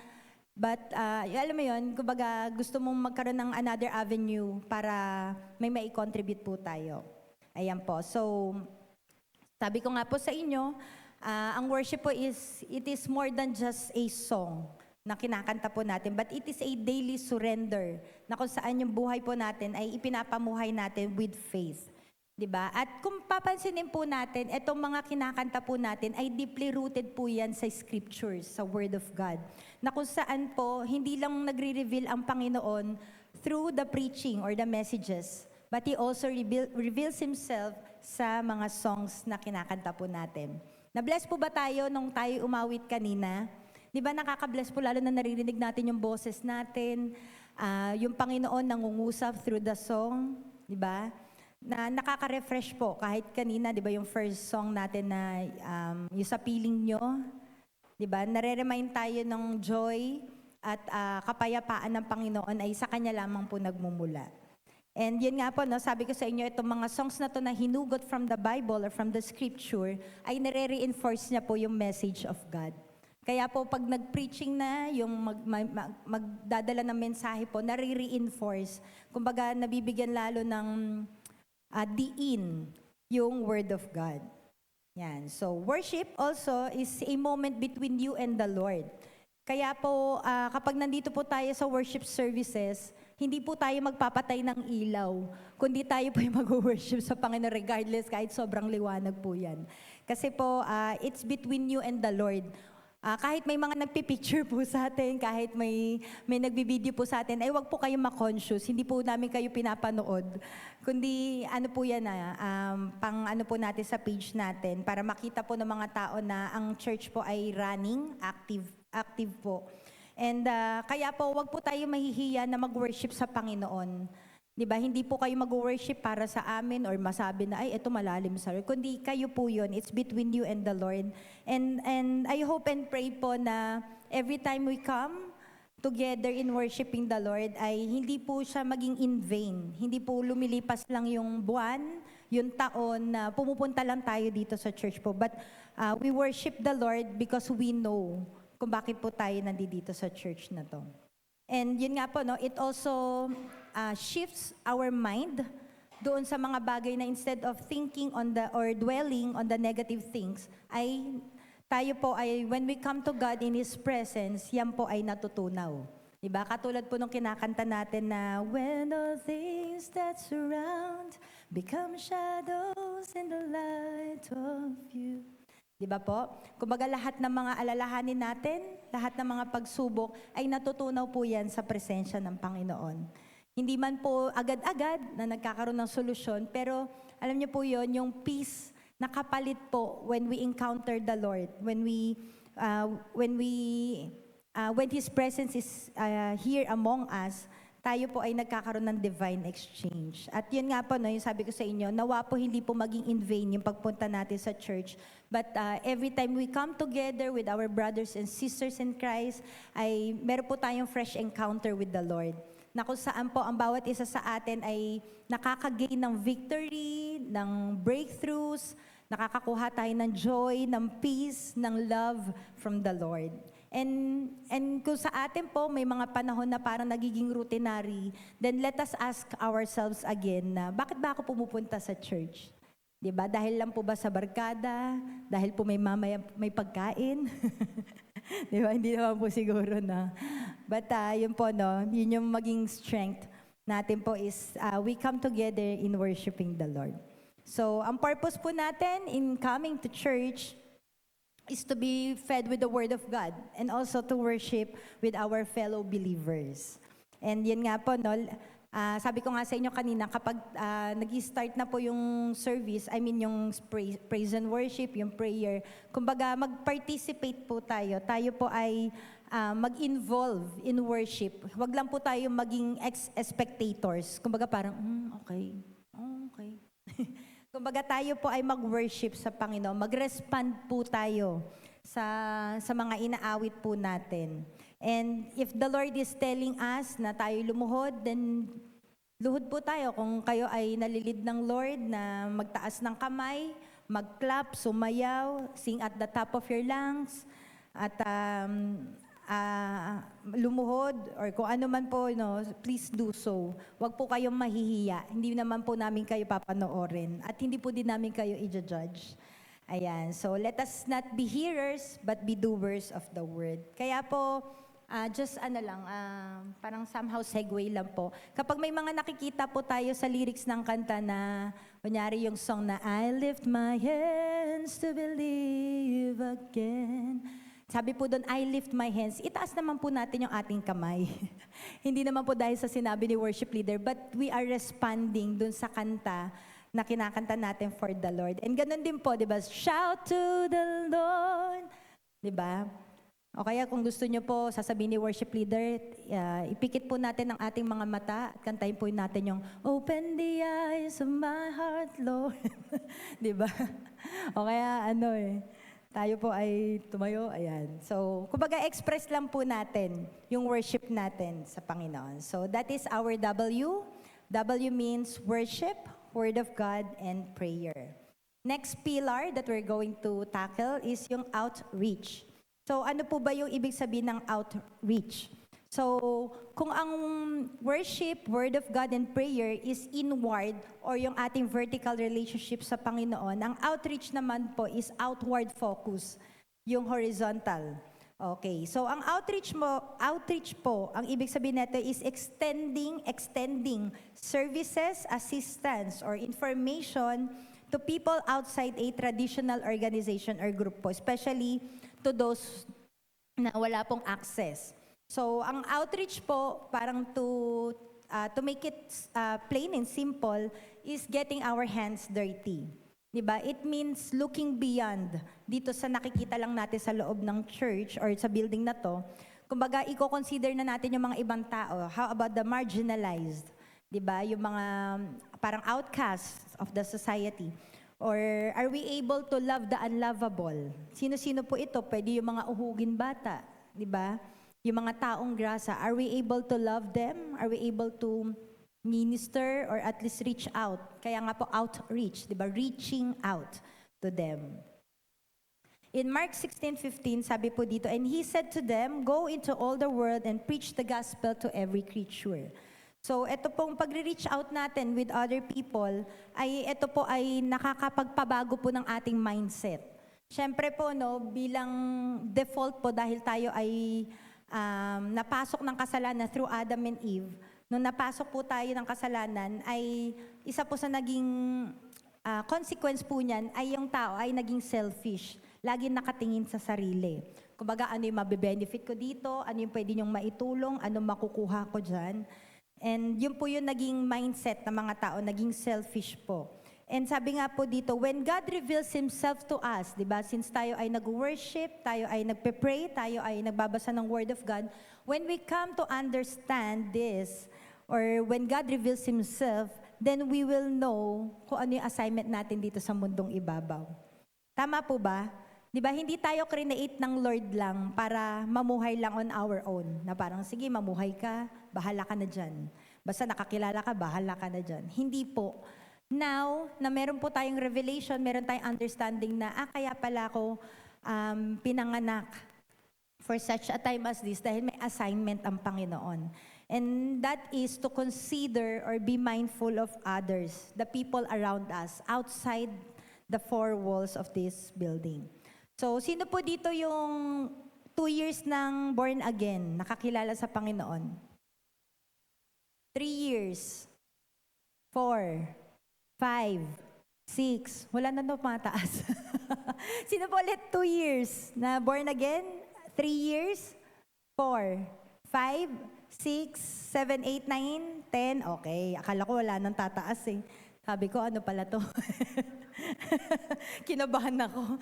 E: But alam mo yun, kumbaga gusto mong magkaroon ng another avenue para may mai-contribute po tayo. Ayan po. So, sabi ko nga po sa inyo, ang worship po it is more than just a song na kinakanta po natin, but it is a daily surrender na kung saan yung buhay po natin ay ipinapamuhay natin with faith. Diba? At kung papansinin po natin, itong mga kinakanta po natin ay deeply rooted po yan sa scriptures, sa Word of God. Na kung saan po, hindi lang nagre-reveal ang Panginoon through the preaching or the messages, but He also reveals Himself sa mga songs na kinakanta po natin. Na-bless po ba tayo nung tayo umawit kanina? Di ba nakaka-bless po lalo na naririnig natin yung boses natin, yung Panginoon nangungusap through the song, di ba? Na nakaka-refresh po kahit kanina, di ba yung first song natin na yung sa piling nyo, di ba? Nare-remind tayo ng joy at kapayapaan ng Panginoon ay sa Kanya lamang po nagmumula. And yun nga po, no, sabi ko sa inyo, itong mga songs na to na hinugot from the Bible or from the Scripture, ay nare-reinforce niya po yung message of God. Kaya po pag nag-preaching na, yung magdadala ng mensahe po, nare-reinforce. Kumbaga, nabibigyan lalo ng diin yung Word of God. Yan. So, worship also is a moment between you and the Lord. Kaya po, kapag nandito po tayo sa worship services, hindi po tayo magpapatay ng ilaw, kundi tayo po yung mag-worship sa Panginoon regardless kahit sobrang liwanag po yan. Kasi po, it's between you and the Lord. Kahit may mga nagpipicture po sa atin, kahit may nagbibideo po sa atin, ay wag po kayo ma-conscious, hindi po namin kayo pinapanood. Kundi ano po yan, pang ano po natin sa page natin, para makita po ng mga tao na ang church po ay running, active po. And kaya po, wag po tayo mahihiya na mag-worship sa Panginoon. Diba? Hindi po kayo mag-worship para sa amin or masabi na, ay, ito malalim sa Lord. Kundi kayo po yun. It's between you and the Lord. And I hope and pray po na every time we come together in worshiping the Lord, ay hindi po siya maging in vain. Hindi po lumilipas lang yung buwan, yung taon na pumupunta lang tayo dito sa church po. But we worship the Lord because we know kung bakit po tayo nandito sa church na to. And yun nga po, no, it also shifts our mind doon sa mga bagay na instead of thinking on or dwelling on the negative things, ay tayo po ay, when we come to God in His presence, yan po ay natutunaw. Diba? Katulad po nung kinakanta natin na, when all things that surround become shadows in the light of you. Diba po? Kumbaga lahat ng mga alalahanin natin, lahat ng mga pagsubok ay natutunaw po yan sa presensya ng Panginoon. Hindi man po agad-agad na nagkakaroon ng solusyon, pero alam niyo po yon, yung peace na kapalit po when we encounter the Lord, when His presence is here among us, tayo po ay nagkakaroon ng divine exchange. At yun nga po, no, yung sabi ko sa inyo, nawa po hindi po maging in vain yung pagpunta natin sa church. But every time we come together with our brothers and sisters in Christ, ay meron po tayong fresh encounter with the Lord. Na kung saan po ang bawat isa sa atin ay nakakagain ng victory, ng breakthroughs, nakakakuha tayo ng joy, ng peace, ng love from the Lord. And kung sa atin po, may mga panahon na parang nagiging routinary, then let us ask ourselves again na, bakit ba ako pumupunta sa church? Diba? Dahil lang po ba sa barkada? Dahil po may pagkain? Diba? Hindi naman po siguro na. But yun po, no? Yun yung maging strength natin po is we come together in worshiping the Lord. So, ang purpose po natin in coming to church is to be fed with the Word of God and also to worship with our fellow believers. And yun nga po, no, sabi ko nga sa inyo kanina, kapag nag-start na po yung service, I mean yung praise and worship, yung prayer, kumbaga mag-participate po tayo. Tayo po ay mag-involve in worship. Huwag lang po tayo maging spectators. Kumbaga parang, okay. Kumbaga tayo po ay mag-worship sa Panginoon. Mag-respond po tayo sa mga inaawit po natin. And if the Lord is telling us na tayo lumuhod, then luhod po tayo. Kung kayo ay nalilid ng Lord na magtaas ng kamay, mag-clap, sumayaw, sing at the top of your lungs, at lumuhod, or kung ano man po, please do so. Huwag po kayong mahihiya. Hindi naman po namin kayo papanoorin. At hindi po din namin kayo i-judge. Ayan. So, let us not be hearers, but be doers of the word. Kaya po, parang somehow segue lang po. Kapag may mga nakikita po tayo sa lyrics ng kanta na, kunyari yung song na, I lift my hands to believe again. Sabi po doon, I lift my hands. Itaas naman po natin yung ating kamay. Hindi naman po dahil sa sinabi ni worship leader, but we are responding doon sa kanta na kinakanta natin for the Lord. And ganun din po, di ba? Shout to the Lord. Di ba? O kaya kung gusto nyo po, sasabihin ni worship leader, ipikit po natin ang ating mga mata at kantahin po natin yung Open the eyes of my heart, Lord. Di ba? O kaya tayo po ay tumayo, ayan. So, kumbaga express lang po natin yung worship natin sa Panginoon. So, that is our W. W means worship, Word of God, and prayer. Next pillar that we're going to tackle is yung outreach. So, ano po ba yung ibig sabihin ng outreach? So, kung ang worship, Word of God, and prayer is inward or yung ating vertical relationship sa Panginoon, ang outreach naman po is outward focus, yung horizontal. Okay, so ang outreach po, ang ibig sabihin nito is extending services, assistance, or information to people outside a traditional organization or group po, especially to those na wala pong access. So, ang outreach po, parang to make it plain and simple, is getting our hands dirty. Diba? It means looking beyond dito sa nakikita lang natin sa loob ng church or sa building na to. Kumbaga, i-consider na natin yung mga ibang tao. How about the marginalized? Diba? Yung mga parang outcasts of the society. Or are we able to love the unlovable? Sino-sino po ito? Pwede yung mga uhugin bata. Diba? Yung mga taong grasa, are we able to love them? Are we able to minister or at least reach out? Kaya nga po outreach, di ba? Reaching out to them. In Mark 16:15, sabi po dito, and he said to them, go into all the world and preach the gospel to every creature. So, ito pong pagre-reach out natin with other people, ito po ay nakakapagpabago po ng ating mindset. Siyempre po, bilang default po dahil tayo ay napasok ng kasalanan through Adam and Eve, nung napasok po tayo ng kasalanan, ay isa po sa naging consequence po niyan ay yung tao ay naging selfish. Lagi nakatingin sa sarili. Kumbaga, ano yung mabe-benefit ko dito, ano yung pwede niyong maitulong, ano makukuha ko dyan. And yun po yung naging mindset ng mga tao, naging selfish po. And sabi nga po dito, when God reveals Himself to us, di ba? Since tayo ay nag-worship, tayo ay nagpe-pray, tayo ay nagbabasa ng Word of God, when we come to understand this, or when God reveals Himself, then we will know kung ano yung assignment natin dito sa mundong ibabaw. Tama po ba? Di ba, hindi tayo create ng Lord lang para mamuhay lang on our own. Na parang, sige, mamuhay ka, bahala ka na dyan. Basta nakakilala ka, bahala ka na dyan. Hindi po. Now, na meron po tayong revelation, meron tayong understanding na, kaya pala ako pinanganak for such a time as this dahil may assignment ang Panginoon. And that is to consider or be mindful of others, the people around us, outside the four walls of this building. So, sino po dito yung 2 years ng born again, nakakilala sa Panginoon? 3 years. 4. 5, 6, wala na mataas. Sino po ulit 2 years na born again? 3 years? 4, 5, 6, 7, 8, 9, 10. Okay, akala ko wala nang tataas eh. Sabi ko, ano pala to? Kinabahan ako.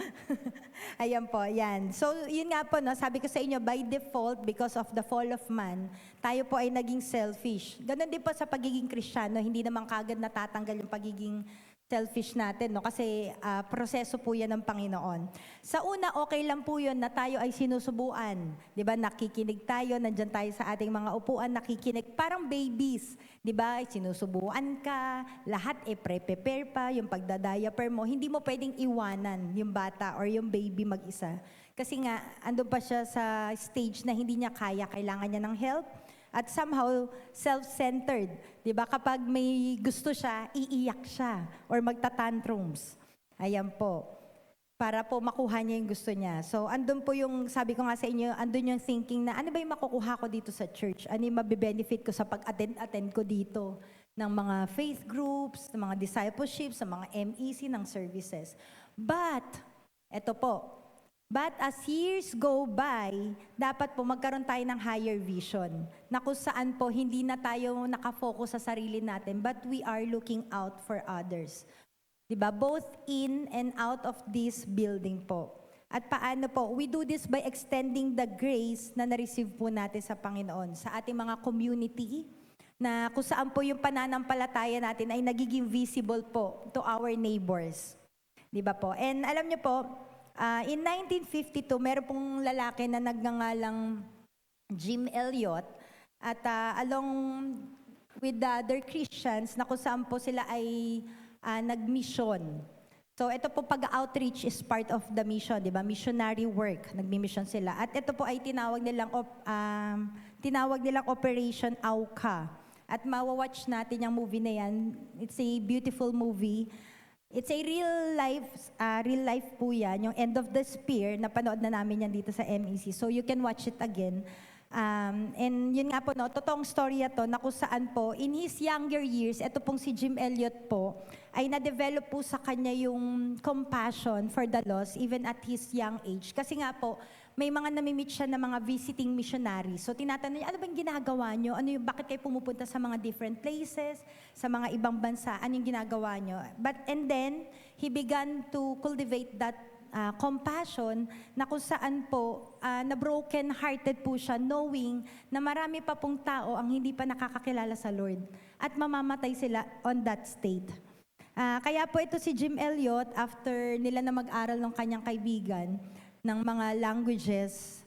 E: Ayan po, yan. So, yun nga po, sabi ko sa inyo, by default, because of the fall of man, tayo po ay naging selfish. Ganon din po sa pagiging Kristiyano, hindi naman kagad natatanggal yung pagiging selfish natin, no? Kasi proseso po yan ng Panginoon. Sa una, okay lang po yun na tayo ay sinusubuan. Di ba? Nakikinig tayo, nandyan tayo sa ating mga upuan, nakikinig. Parang babies. Di ba? Sinusubuan ka, lahat prepare pa, yung pagdadiaper mo. Hindi mo pwedeng iwanan yung bata or yung baby mag-isa. Kasi nga, andun pa siya sa stage na hindi niya kaya, kailangan niya ng help. At somehow, self-centered. Di ba? Kapag may gusto siya, iiyak siya or magtatantrums. Ayan po. Para po makuha niya yung gusto niya. So, andun po yung, sabi ko nga sa inyo, andun yung thinking na ano ba yung makukuha ko dito sa church? Ano yung mabe-benefit ko sa pag-attend ko dito ng mga faith groups, ng mga discipleship, sa mga MEC, ng services. But, eto po, but as years go by, dapat po magkaroon tayo ng higher vision na kung saan po hindi na tayo nakafocus sa sarili natin, but we are looking out for others. Diba? Both in and out of this building po. At paano po? We do this by extending the grace na na-receive po natin sa Panginoon, sa ating mga community, na kung saan po yung pananampalataya natin ay nagiging visible po to our neighbors. Diba po? And alam niyo po, in 1952, meron pong lalaki na nagngangalang Jim Elliot at along with the other Christians na kung saan po sila ay nag-mission. So ito po pag-outreach is part of the mission, di ba? Missionary work, nagmi-mission sila. At ito po ay tinawag nilang Operation Auka. At mawawatch natin yung movie na yan. It's a beautiful movie. It's a real life po yan, yung End of the Spear, napanood na namin yan dito sa MEC. So you can watch it again. And yun nga po, no, totoong storya to na kung saan po, in his younger years, ito pong si Jim Elliot po, ay na-develop po sa kanya yung compassion for the lost even at his young age. Kasi nga po, may mga namimit siya na mga visiting missionaries. So tinatanong niya, ano bang ginagawa niyo? Bakit kayo pumupunta sa mga different places, sa mga ibang bansa? Ano yung ginagawa niyo? And then, he began to cultivate that compassion na kung saan po, na broken-hearted po siya, knowing na marami pa pong tao ang hindi pa nakakakilala sa Lord at mamamatay sila on that state. Kaya po ito si Jim Elliot, after nila na mag-aral ng kanyang kaibigan, ng mga languages.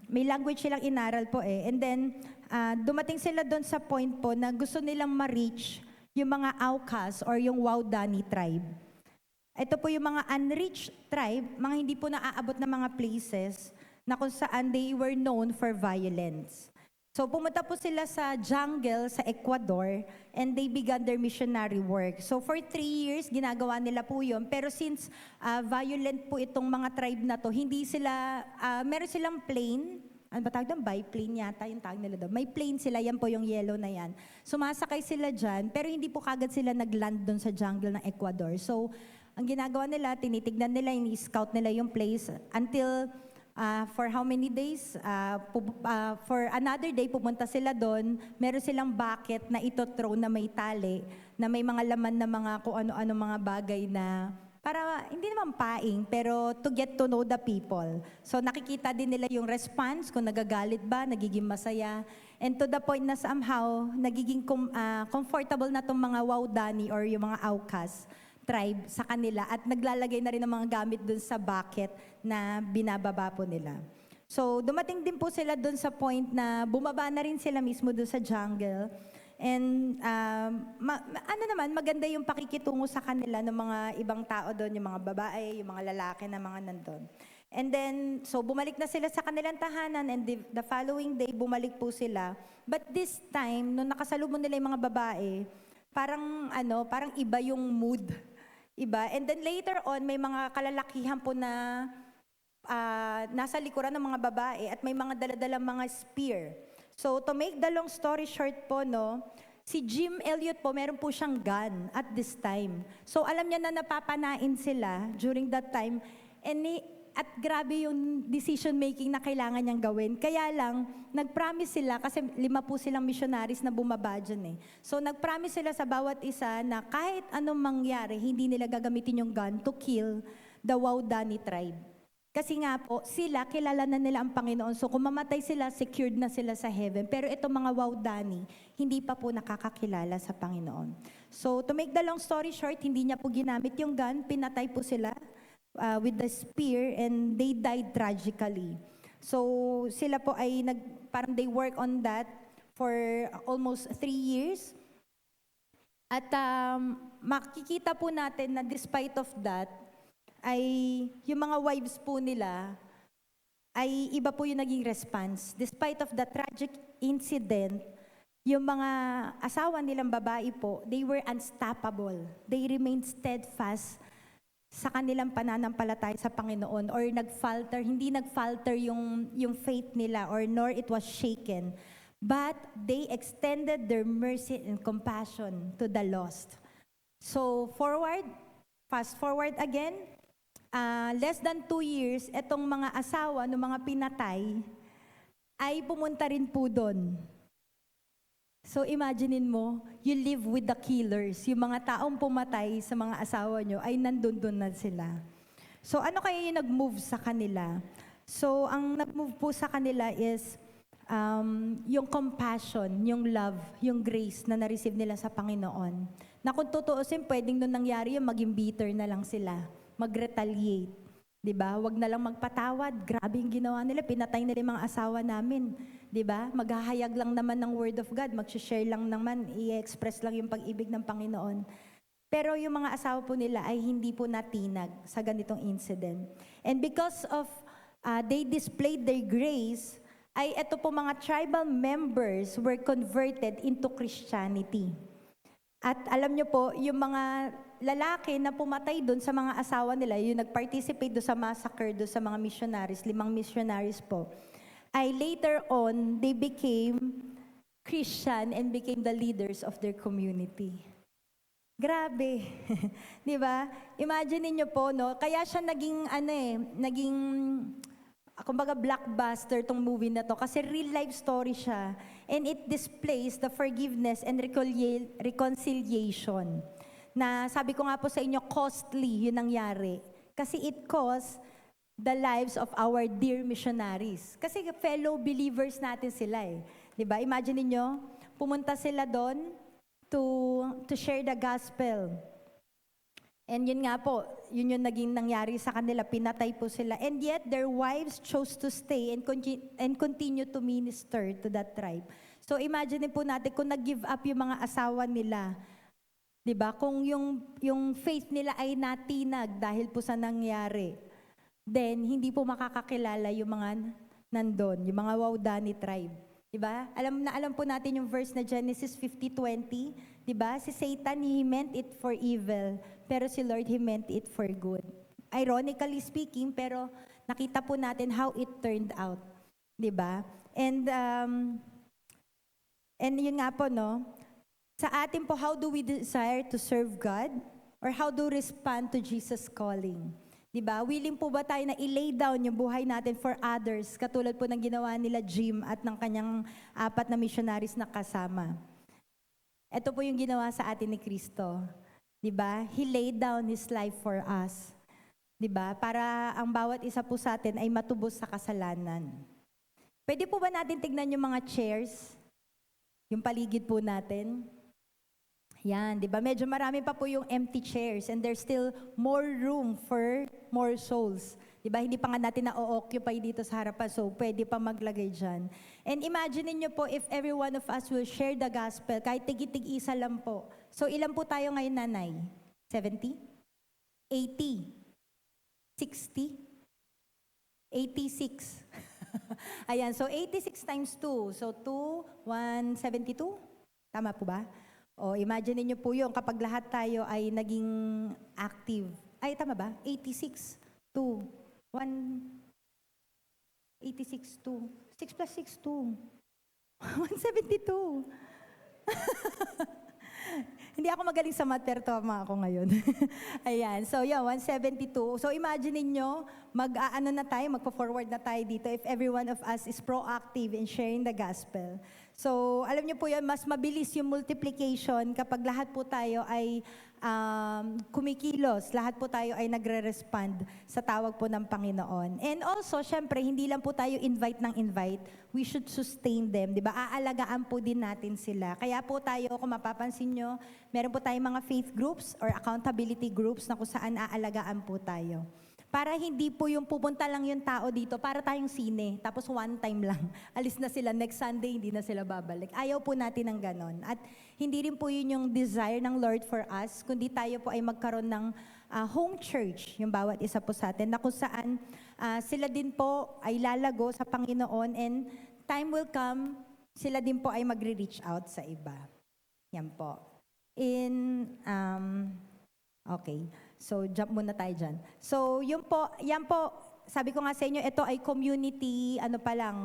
E: May language silang inaral po eh. And then, dumating sila doon sa point po na gusto nilang ma-reach yung mga Aukas or yung Waodani tribe. Ito po yung mga unreached tribe, mga hindi po naaabot na mga places na kung saan they were known for violence. So pumunta po sila sa jungle sa Ecuador and they began their missionary work. So for 3 years, ginagawa nila po yun. Pero since violent po itong mga tribe na to, hindi sila, meron silang plane, ano ba tawag doon? Biplane yata yung tawag nila doon. May plane sila, yan po yung yellow na yan. Sumasakay sila dyan, pero hindi po kagad sila nag-land doon sa jungle ng Ecuador. So ang ginagawa nila, tinitignan nila, ini-scout nila yung place until for how many days? For another day, pumunta sila doon. Meron silang bucket na ito-throw na may tali, na may mga laman na mga kung ano-ano mga bagay na para, hindi naman paing, pero to get to know the people. So nakikita din nila yung response, kung nagagalit ba, nagiging masaya. And to the point na somehow, nagiging comfortable na tong mga Waodani or yung mga Aukas tribe sa kanila at naglalagay na rin ng mga gamit dun sa bucket na binababa po nila. So, dumating din po sila dun sa point na bumaba na rin sila mismo dun sa jungle. And maganda yung pakikitungo sa kanila ng mga ibang tao doon, yung mga babae, yung mga lalaki na mga nandun. And then, so bumalik na sila sa kanilang tahanan and the following day, bumalik po sila. But this time, nung nakasalubong nila yung mga babae, parang iba yung mood. Iba. And then later on, may mga kalalakihan po na nasa likuran ng mga babae at may mga daladalang mga spear. So to make the long story short po, no, si Jim Elliot po, meron po siyang gun at this time. So alam niya na napapanain sila during that time. At grabe yung decision making na kailangan niyang gawin. Kaya lang, nag-promise sila, kasi 5 po silang missionaries na bumaba dyan eh. So nag-promise sila sa bawat isa na kahit anong mangyari, hindi nila gagamitin yung gun to kill the Waodani tribe. Kasi nga po, sila, kilala na nila ang Panginoon. So kung mamatay sila, secured na sila sa heaven. Pero itong mga Wawdani, hindi pa po nakakakilala sa Panginoon. So to make the long story short, hindi niya po ginamit yung gun, pinatay po sila with the spear and they died tragically. So sila po ay parang they work on that for almost 3 years. At makikita po natin na despite of that, ay yung mga wives po nila, ay iba po yung naging response. Despite of the tragic incident, yung mga asawa nilang babae po, they were unstoppable. They remained steadfast sa kanilang pananampalataya sa Panginoon or hindi nagfalter yung faith nila or nor it was shaken. But they extended their mercy and compassion to the lost. So fast forward again, less than 2 years, etong mga asawa ng mga pinatay ay pumunta rin po doon. So imaginein mo, you live with the killers. Yung mga taong pumatay sa mga asawa nyo ay nandun na sila. So ano kaya yung nag-move sa kanila? So ang nag-move po sa kanila is yung compassion, yung love, yung grace na na-receive nila sa Panginoon. Na kung tutuusin, pwedeng nung nangyari yung maging bitter na lang sila, mag-retaliate. Diba? Wag na lang magpatawad. Grabe yung ginawa nila. Pinatay nila yung mga asawa namin. Diba? Maghahayag lang naman ng word of God. Mag-share lang naman. I-express lang yung pag-ibig ng Panginoon. Pero yung mga asawa po nila ay hindi po natinag sa ganitong incident. And because of they displayed their grace, ay eto po mga tribal members were converted into Christianity. At alam nyo po, yung mga lalaki na pumatay doon sa mga asawa nila, yung nag-participate doon sa massacre, doon sa mga missionaries, 5 missionaries po, ay later on, they became Christian and became the leaders of their community. Grabe. Di ba? Imagine niyo po, no? Kaya siya naging kumbaga blockbuster tong movie na to kasi real life story siya and it displays the forgiveness and reconciliation na sabi ko nga po sa inyo costly yun nangyari kasi it cost the lives of our dear missionaries kasi fellow believers natin sila di ba? Imagine niyo pumunta sila doon to share the gospel. And yun nga po, yun yung naging nangyari sa kanila, pinatay po sila. And yet, their wives chose to stay and continue to minister to that tribe. So imagine po natin kung nag-give up yung mga asawa nila, di ba? Kung yung faith nila ay natinag dahil po sa nangyari, then hindi po makakakilala yung mga nandun, yung mga Wawdani tribe. Di ba? Alam po natin yung verse na Genesis 50:20, di ba? Si Satan, he meant it for evil, pero si Lord, he meant it for good. Ironically speaking, pero nakita po natin how it turned out. Di ba? And yun nga po, no? Sa atin po, how do we desire to serve God? Or how do we respond to Jesus' calling? Diba? Willing po ba tayo na i-lay down yung buhay natin for others, katulad po ng ginawa nila Jim at ng kanyang 4 na missionaries na kasama. Ito po yung ginawa sa atin ni Kristo. Diba? He laid down His life for us. Diba? Para ang bawat isa po sa atin ay matubos sa kasalanan. Pwede po ba natin tignan yung mga chairs? Yung paligid po natin? Yan, di ba? Medyo marami pa po yung empty chairs and there's still more room for more souls. Di ba? Hindi pa nga natin na-occupy dito sa harapan, so pwede pa maglagay dyan. And imagine niyo po if every one of us will share the gospel, kahit tig-isa lang po. So ilan po tayo ngayon, nanay? 70? 80? 60? 86? Ayan, so 86 times 2. So 2, 172? Tama po ba? O, imagine niyo po yun, kapag lahat tayo ay naging active. Ay, tama ba? 86, 2, 1, 86, 2. 6 plus 6, 2. 172. Hindi ako magaling sa math, pero tama ako ngayon. Ayan, so yun, 172. So imagine niyo, mag-aano na tayo, magpa-forward na tayo dito if every one of us is proactive in sharing the gospel. So, alam niyo po yan, mas mabilis yung multiplication kapag lahat po tayo ay kumikilos. Lahat po tayo ay nagre-respond sa tawag po ng Panginoon. And also, syempre, hindi lang po tayo invite ng invite. We should sustain them, di ba? Aalagaan po din natin sila. Kaya po tayo, kung mapapansin nyo, meron po tayong mga faith groups or accountability groups na kung saan aalagaan po tayo. Para hindi po yung pupunta lang yung tao dito, para tayong sine, tapos one time lang. Alis na sila, next Sunday, hindi na sila babalik. Ayaw po natin ng ganon. At hindi rin po yun yung desire ng Lord for us, kundi tayo po ay magkaroon ng home church, yung bawat isa po sa atin, na kung saan sila din po ay lalago sa Panginoon, and time will come, sila din po ay magre-reach out sa iba. Yan po. Okay. So, jump muna tayo dyan. So, yan po, sabi ko nga sa inyo, ito ay community,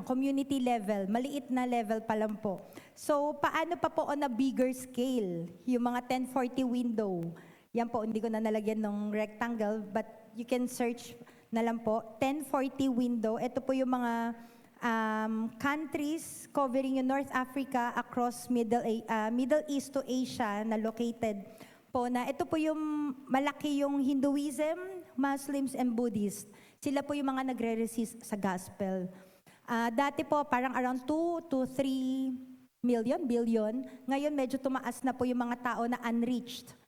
E: community level, maliit na level pa lang po. So, paano pa po on a bigger scale? Yung mga 1040 window, yan po, hindi ko na nalagyan ng rectangle, but you can search na lang po, 1040 window. Ito po yung mga countries covering yung North Africa across Middle East to Asia na located po na ito po yung malaki yung Hinduism, Muslims, and Buddhists. Sila po yung mga nagre-resist sa gospel. Dati po parang around 2 to 3 billion. Ngayon medyo tumaas na po yung mga tao na unreached.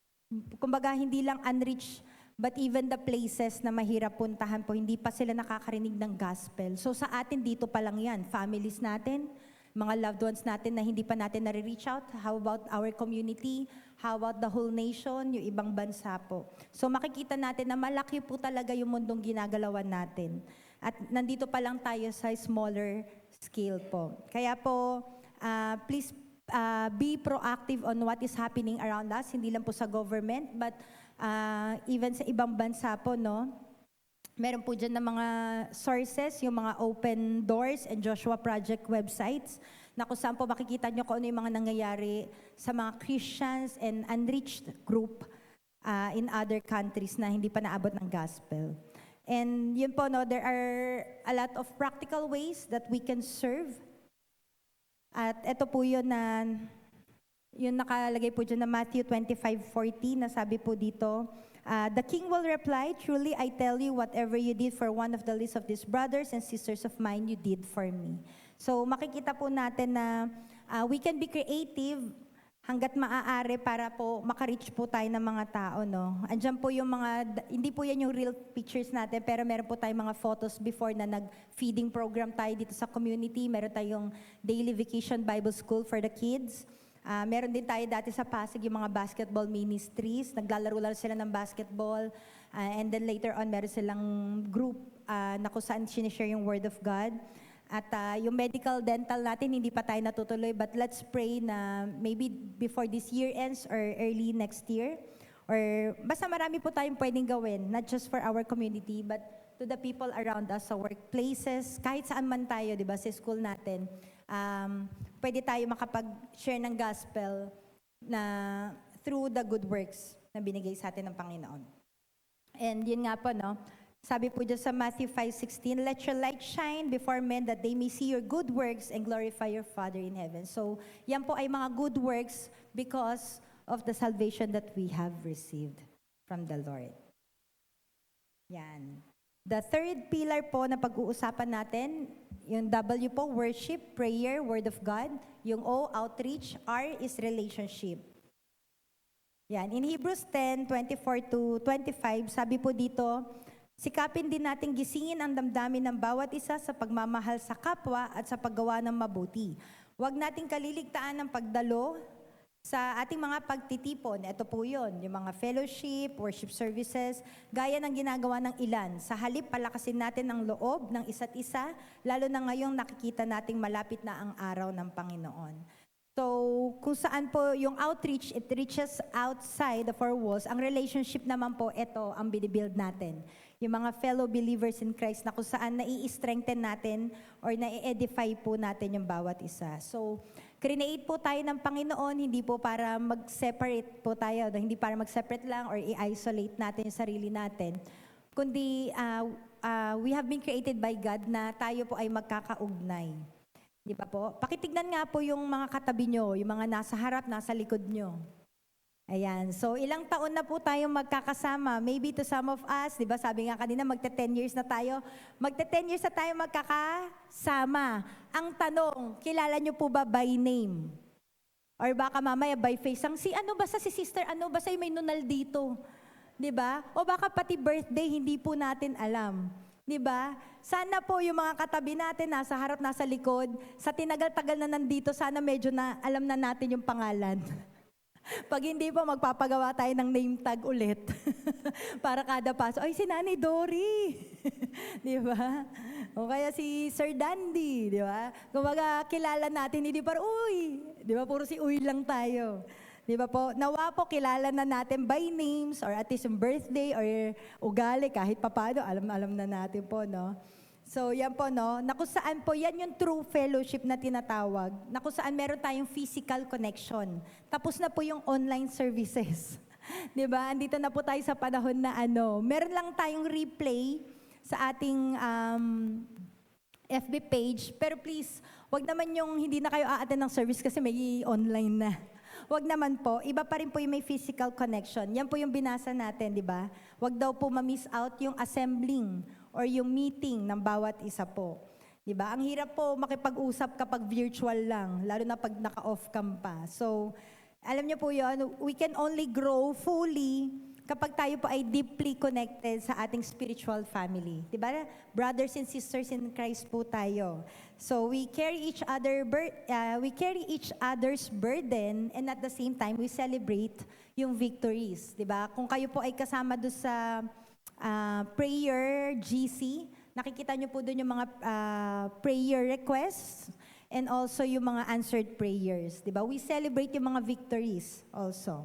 E: Kumbaga hindi lang unreached, but even the places na mahirap puntahan po, hindi pa sila nakakarinig ng gospel. So sa atin dito pa lang yan, families natin, mga loved ones natin na hindi pa natin nare-reach out. How about our community? How about the whole nation? Yung ibang bansa po. So makikita natin na malaki po talaga yung mundong ginagalawan natin. At nandito pa lang tayo sa smaller scale po. Kaya po, please be proactive on what is happening around us. Hindi lang po sa government, but even sa ibang bansa po, no? Meron po dyan ng mga sources, yung mga Open Doors and Joshua Project websites, na kung saan po makikita nyo kung ano yung mga nangyayari sa mga Christians and unreached group in other countries na hindi pa naabot ng gospel. And yun po, no, there are a lot of practical ways that we can serve. At ito po yun na, yun nakalagay po dyan na Matthew 25:40, na sabi po dito, the king will reply, truly I tell you, whatever you did for one of the least of these brothers and sisters of mine, you did for me. So makikita po natin na we can be creative hanggat maaari para po makareach po tayo ng mga tao, no? Andiyan po yung mga, hindi po yan yung real pictures natin, pero meron po tayong mga photos before na nag-feeding program tayo dito sa community. Meron tayong daily vacation Bible school for the kids. Meron din tayo dati sa Pasig yung mga basketball ministries. Naglalaro lang sila ng basketball. And then later on, meron silang group na kung saan sinishare yung Word of God. At yung medical, dental natin, hindi pa tayo natutuloy. But let's pray na maybe before this year ends or early next year. Or basta marami po tayong pwedeng gawin. Not just for our community, but to the people around us, sa workplaces, kahit saan man tayo, di ba, sa school natin. Pwede tayo makapag-share ng gospel na through the good works na binigay sa atin ng Panginoon. And yun nga po, no? Sabi po dyan sa Matthew 5:16, let your light shine before men that they may see your good works and glorify your Father in heaven. So, yan po ay mga good works because of the salvation that we have received from the Lord. Yan. The third pillar po na pag-uusapan natin, yung W po, worship, prayer, word of God. Yung O, outreach. R is relationship. Yan. In Hebrews 10:24-25, sabi po dito, sikapin din natin gisingin ang damdamin ng bawat isa sa pagmamahal sa kapwa at sa paggawa ng mabuti. Huwag nating kaliligtaan ng pagdalo sa ating mga pagtitipon. Ito po yun, yung mga fellowship, worship services, gaya ng ginagawa ng ilan. Sa halip, palakasin natin ang loob ng isa't isa, lalo na ngayong nakikita nating malapit na ang araw ng Panginoon. So, kung saan po yung outreach, it reaches outside the four walls. Ang relationship naman po, ito ang binibuild natin. Yung mga fellow believers in Christ na kung saan nai-strengthen natin or nai-edify po natin yung bawat isa. So, create po tayo ng Panginoon, hindi po para mag-separate po tayo, hindi para mag-separate lang or i-isolate natin yung sarili natin, kundi we have been created by God na tayo po ay magkakaugnay. Di ba po? Pakitignan nga po yung mga katabi nyo, yung mga nasa harap, nasa likod nyo. Ayan. So, ilang taon na po tayong magkakasama. Maybe to some of us, di ba, sabi nga kanina, magte-10 years na tayo. Magte-10 years na tayo magkakasama. Ang tanong, kilala niyo po ba by name? Or baka mamaya by face. Ang ano ba si sister, ano ba sa may nunal dito? Di ba? O baka pati birthday, hindi po natin alam. Di ba? Sana po yung mga katabi natin, nasa harap, nasa likod, sa tinagal-tagal na nandito, sana medyo na alam na natin yung pangalan. Pag hindi po, magpapagawa tayo ng name tag ulit. Para kada paso, ay si Nanay Dory. Di ba? O kaya si Sir Dandy, di ba? Kumbaga, kilala natin, hindi parang, uy. Di ba? Puro si uy lang tayo. Di ba po? Nawa po, kilala na natin by names or at least yung birthday or ugali, kahit papano, alam na natin po, no? So, yan po, no? Na kung saan po, yan yung true fellowship na tinatawag. Na kung saan meron tayong physical connection. Tapos na po yung online services. Di ba? Andito na po tayo sa panahon na meron lang tayong replay sa ating FB page. Pero please, wag naman yung hindi na kayo a-attend ng service kasi may online na. Wag naman po, iba pa rin po yung may physical connection. Yan po yung binasa natin, di ba? Wag daw po ma-miss out yung assembling or yung meeting ng bawat isa po. Di ba? Ang hirap po makipag-usap kapag virtual lang, lalo na pag naka-off cam pa. So, alam niyo po yun, we can only grow fully kapag tayo po ay deeply connected sa ating spiritual family. Di ba? Brothers and sisters in Christ po tayo. So we carry each other's burden, and at the same time we celebrate yung victories, di ba? Kung kayo po ay kasama doon sa prayer GC, nakikita niyo po doon yung mga prayer requests and also yung mga answered prayers, di ba? We celebrate yung mga victories also.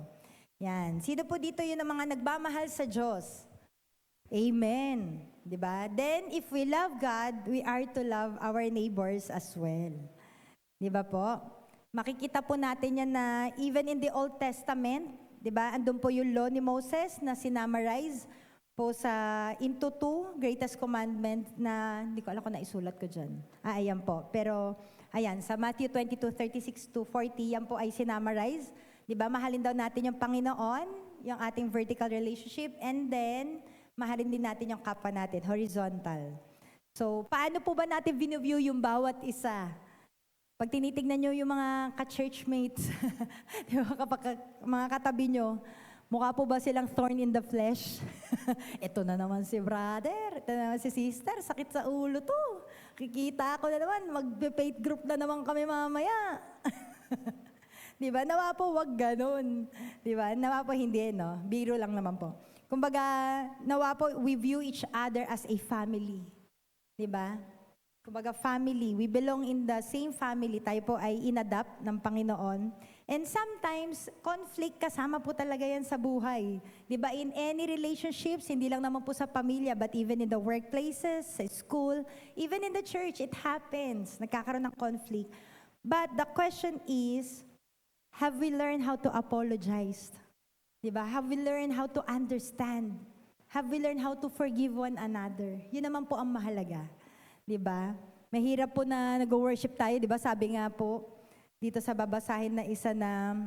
E: Yan. Sino po dito yung mga nagmamahal sa Diyos? Amen. Diba? Then, if we love God, we are to love our neighbors as well. Diba po? Makikita po natin yan na even in the Old Testament, diba? Andun po yung law ni Moses na sinamarize po sa into 2, greatest commandment na, hindi ko alam kung naisulat ko dyan. Ayan po. Pero, ayan, sa Matthew 22:36-40, yan po ay sinamarize. Diba? Mahalin daw natin yung Panginoon, yung ating vertical relationship, and then, mahalin din natin yung kapwa natin, horizontal. So, paano po ba natin view yung bawat isa? Pag tinitignan nyo yung mga ka-churchmates, di ba, kapag mga katabi nyo, mukha po ba silang thorn in the flesh? Ito na naman si brother, ito na naman si sister, sakit sa ulo to. Kikita ko na naman, mag-faith group na naman kami mamaya. Di ba? Nawa po, wag ganun. Di ba? Nawa po hindi, no? Biro lang naman po. Kumbaga, nawa po, we view each other as a family. Diba? Kumbaga, family. We belong in the same family. Tayo po ay inadapt ng Panginoon. And sometimes, conflict kasama po talaga yan sa buhay. Diba? In any relationships, hindi lang naman po sa pamilya, but even in the workplaces, sa school, even in the church, it happens. Nagkakaroon ng conflict. But the question is, have we learned how to apologize? Diba? Have we learned how to understand? Have we learned how to forgive one another? Yun naman po ang mahalaga. Diba? Mahirap po na nag-worship tayo, diba? Sabi nga po, dito sa babasahin na isa na,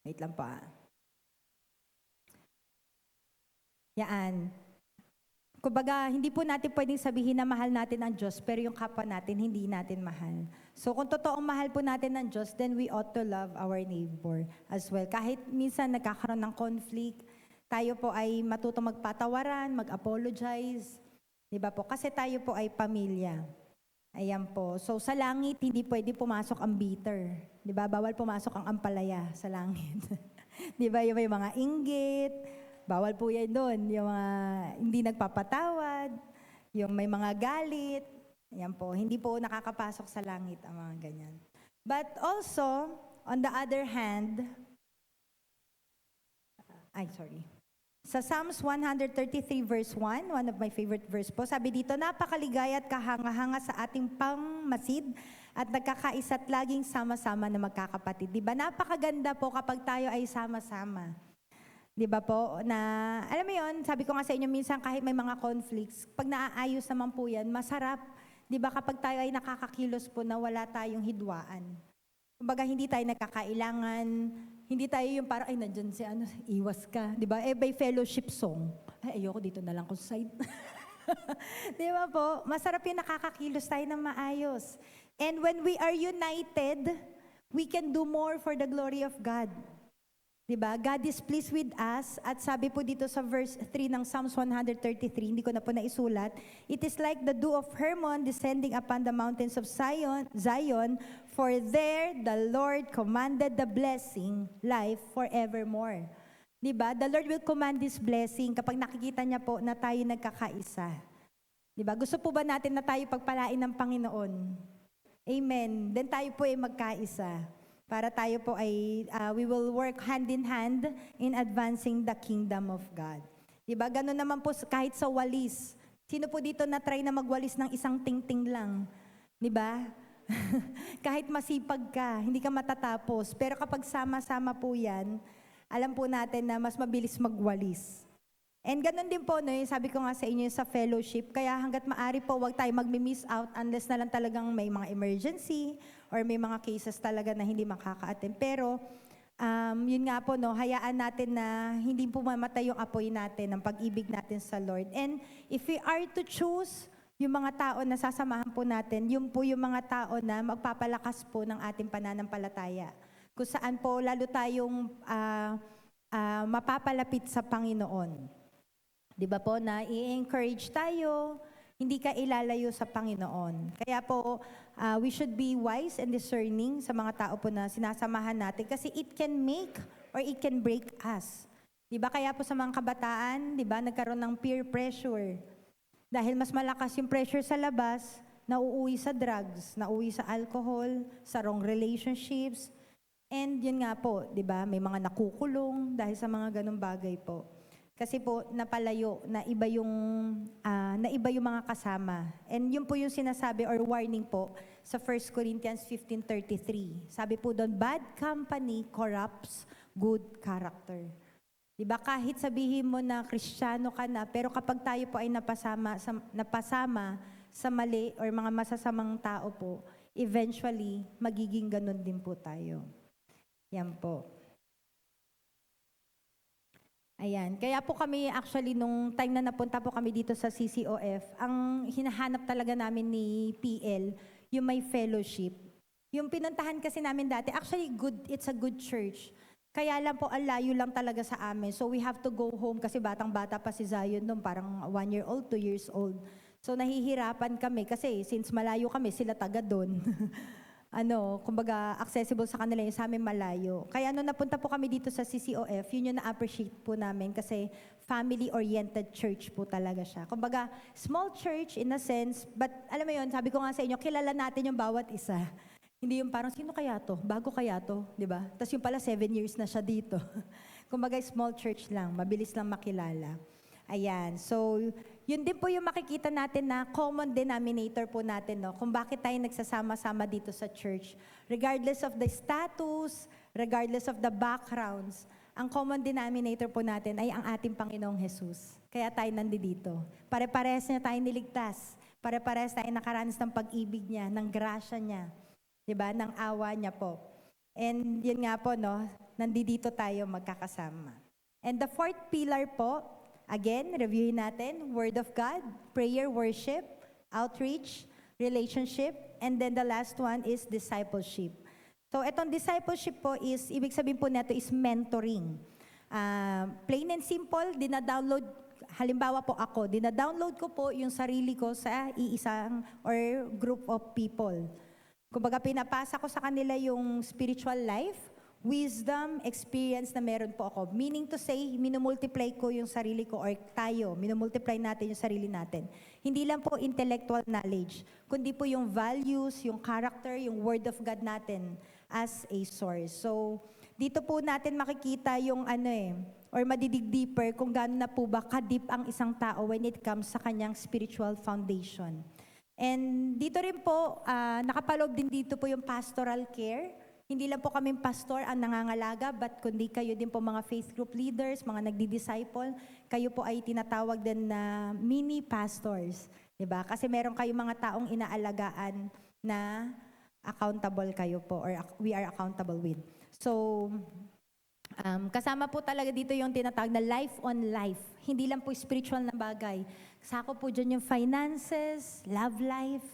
E: wait lang po. Yan. Kumbaga, hindi po natin pwedeng sabihin na mahal natin ang Diyos, pero yung kapwa natin, hindi natin mahal. So kung totoong mahal po natin ang Diyos, then we ought to love our neighbor as well. Kahit minsan nagkakaroon ng conflict, tayo po ay matutong magpatawaran, mag-apologize. Diba po? Kasi tayo po ay pamilya. Ayan po. So sa langit, hindi pwede pumasok ang bitter. Diba? Bawal pumasok ang ampalaya sa langit. Diba? Yung may mga inggit, bawal po yan doon. Yung mga hindi nagpapatawad, yung may mga galit. Yan po. Hindi po nakakapasok sa langit ang mga ganyan. But also, on the other hand, sa Psalms 133 verse 1, one of my favorite verse po, sabi dito, napakaligaya at kahanga-hanga sa ating pangmasid at nagkakaisa at laging sama-sama na magkakapatid. Diba? Napakaganda po kapag tayo ay sama-sama. Di ba po, na, alam mo yun, sabi ko nga sa inyo, minsan kahit may mga conflicts, pag naaayos naman po yan, masarap. Di ba kapag tayo ay nakakakilos po na wala tayong hidwaan. Kumbaga, hindi tayo nagkakailangan, hindi tayo yung parang, ay, nandyan si ano, iwas ka. Di ba? By fellowship song. Ay, ayoko dito na lang ko sa side. Di ba po? Masarap yung nakakakilos tayo ng maayos. And when we are united, we can do more for the glory of God. Diba? God is pleased with us. At sabi po dito sa verse 3 ng Psalms 133, hindi ko na po naisulat, it is like the dew of Hermon descending upon the mountains of Zion, for there the Lord commanded the blessing, life forevermore. Diba? The Lord will command this blessing kapag nakikita niya po na tayo nagkakaisa. Diba? Gusto po ba natin na tayo pagpalain ng Panginoon? Amen. Then tayo po ay magkaisa. Para tayo po ay, we will work hand in hand in advancing the kingdom of God. Diba? Ganun naman po kahit sa walis. Sino po dito na try na magwalis ng isang tingting lang? Diba? Kahit masipag ka, hindi ka matatapos. Pero kapag sama-sama po yan, alam po natin na mas mabilis magwalis. And ganun din po, no, sabi ko nga sa inyo sa fellowship, kaya hanggat maari po, huwag tayo magmi-miss out unless na lang talagang may mga emergency or may mga cases talaga na hindi makaka-attend. Pero, yun nga po, no, hayaan natin na hindi po mamatay yung apoy natin, ang pag-ibig natin sa Lord. And if we are to choose yung mga tao na sasamahan po natin, yun po yung mga tao na magpapalakas po ng ating pananampalataya. Kung saan po lalo tayong mapapalapit sa Panginoon. Di ba po, na i-encourage tayo, hindi ka ilalayo sa Panginoon. Kaya po, we should be wise and discerning sa mga tao po na sinasamahan natin kasi it can make or it can break us. Di ba? Kaya po sa mga kabataan, di ba, nagkaroon ng peer pressure. Dahil mas malakas yung pressure sa labas, nauuwi sa drugs, nauuwi sa alcohol, sa wrong relationships. And yun nga po, di ba, may mga nakukulong dahil sa mga ganung bagay po. Kasi po, napalayo, na iba yung mga kasama. And yun po yung sinasabi or warning po sa 1 Corinthians 15:33. Sabi po doon, bad company corrupts good character. Diba? Kahit sabihin mo na Kristiyano ka na, pero kapag tayo po ay napasama sa mali or mga masasamang tao po, eventually, magiging ganun din po tayo. Yan po. Ayan. Kaya po kami actually nung time na napunta po kami dito sa CCOF, ang hinahanap talaga namin ni PL, yung may fellowship. Yung pinuntahan kasi namin dati, actually it's a good church. Kaya lang po, ang layo lang talaga sa amin. So we have to go home kasi batang-bata pa si Zion noon, parang 1 year old, 2 years old. So nahihirapan kami kasi since malayo kami, sila taga doon. Kumbaga accessible sa kanila yung sa amin malayo. Kaya nung napunta po kami dito sa CCOF, yun yung na-appreciate po namin kasi family-oriented church po talaga siya. Kumbaga, small church in a sense, but alam mo yun, sabi ko nga sa inyo, kilala natin yung bawat isa. Hindi yung parang, sino kaya to? Bago kaya to? Diba? Tapos yung pala 7 years na siya dito. Kumbaga, small church lang, mabilis lang makilala. Ayan, so yun din po yung makikita natin na common denominator po natin, no? Kung bakit tayo nagsasama-sama dito sa church. Regardless of the status, regardless of the backgrounds, ang common denominator po natin ay ang ating Panginoong Jesus. Kaya tayo nandito. Pare-parehas niya tayo niligtas. Pare-parehas tayo nakaranas ng pag-ibig niya, ng grasya niya, diba? Ng awa niya po. And yun nga po, no? Nandito tayo magkakasama. And the fourth pillar po, again, reviewin natin, Word of God, prayer, worship, outreach, relationship, and then the last one is discipleship. So, itong discipleship po is, ibig sabihin po nato is mentoring. Plain and simple, dina-download, halimbawa po ako, dina-download ko po yung sarili ko sa iisang or group of people. Kumbaga, pinapasa ko sa kanila yung spiritual life, wisdom, experience na meron po ako. Meaning to say, minumultiply ko yung sarili ko or tayo, minumultiply natin yung sarili natin. Hindi lang po intellectual knowledge, kundi po yung values, yung character, yung word of God natin as a source. So, dito po natin makikita yung or madidig deeper kung gaano na po ba kadip ang isang tao when it comes sa kanyang spiritual foundation. And dito rin po, nakapaloob din dito po yung pastoral care. Hindi lang po kaming pastor ang nangangalaga, but kundi kayo din po mga faith group leaders, mga nagdi-disciple, kayo po ay tinatawag din na mini pastors. Diba? Kasi meron kayong mga taong inaalagaan na accountable kayo po or we are accountable with. So, kasama po talaga dito yung tinatawag na life on life. Hindi lang po spiritual na bagay. Sako po dyan yung finances, love life,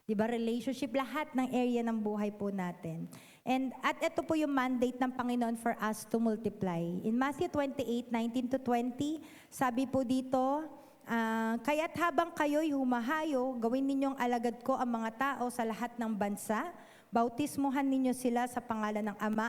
E: di ba, relationship, lahat ng area ng buhay po natin. And at ito po yung mandate ng Panginoon for us to multiply. In Matthew 28:19-20, sabi po dito, kaya't habang kayo'y humahayo, gawin ninyong alagad ko ang mga tao sa lahat ng bansa. Bautismuhan ninyo sila sa pangalan ng Ama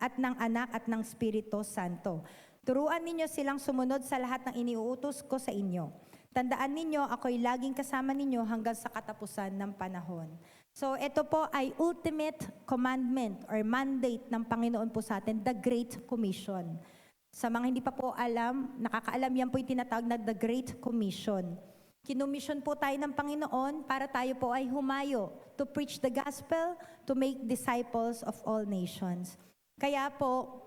E: at ng Anak at ng Espiritu Santo. Turuan ninyo silang sumunod sa lahat ng iniuutos ko sa inyo. Tandaan ninyo, ako'y laging kasama ninyo hanggang sa katapusan ng panahon. So ito po ay ultimate commandment or mandate ng Panginoon po sa atin, the Great Commission. Sa mga hindi pa po alam, nakakaalam yan po yung tinatawag na the Great Commission. Kinumission po tayo ng Panginoon para tayo po ay humayo to preach the gospel, to make disciples of all nations. Kaya po,